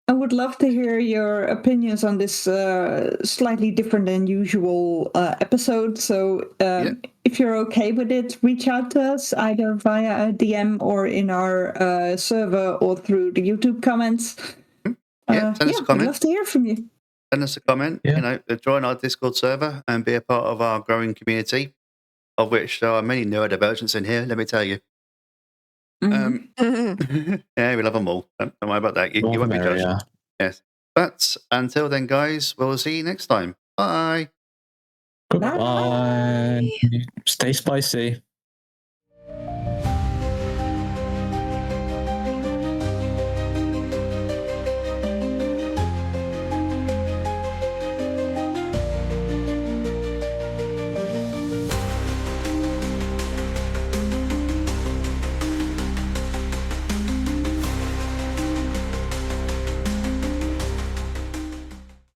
I would love to hear your opinions on this slightly different than usual episode. So if you're okay with it, reach out to us either via a DM or in our server or through the YouTube comments. Yeah, send us a comment. We'd love to hear from you. Send us a comment. Yeah. You know, join our Discord server and be a part of our growing community, of which there are many neurodivergents in here. Let me tell you. Mhm. Yeah, we love them all. Don't worry about that. You More won't the be judged. merrier. Yes. But until then, guys, we'll see you next time. Bye. Goodbye. Stay spicy.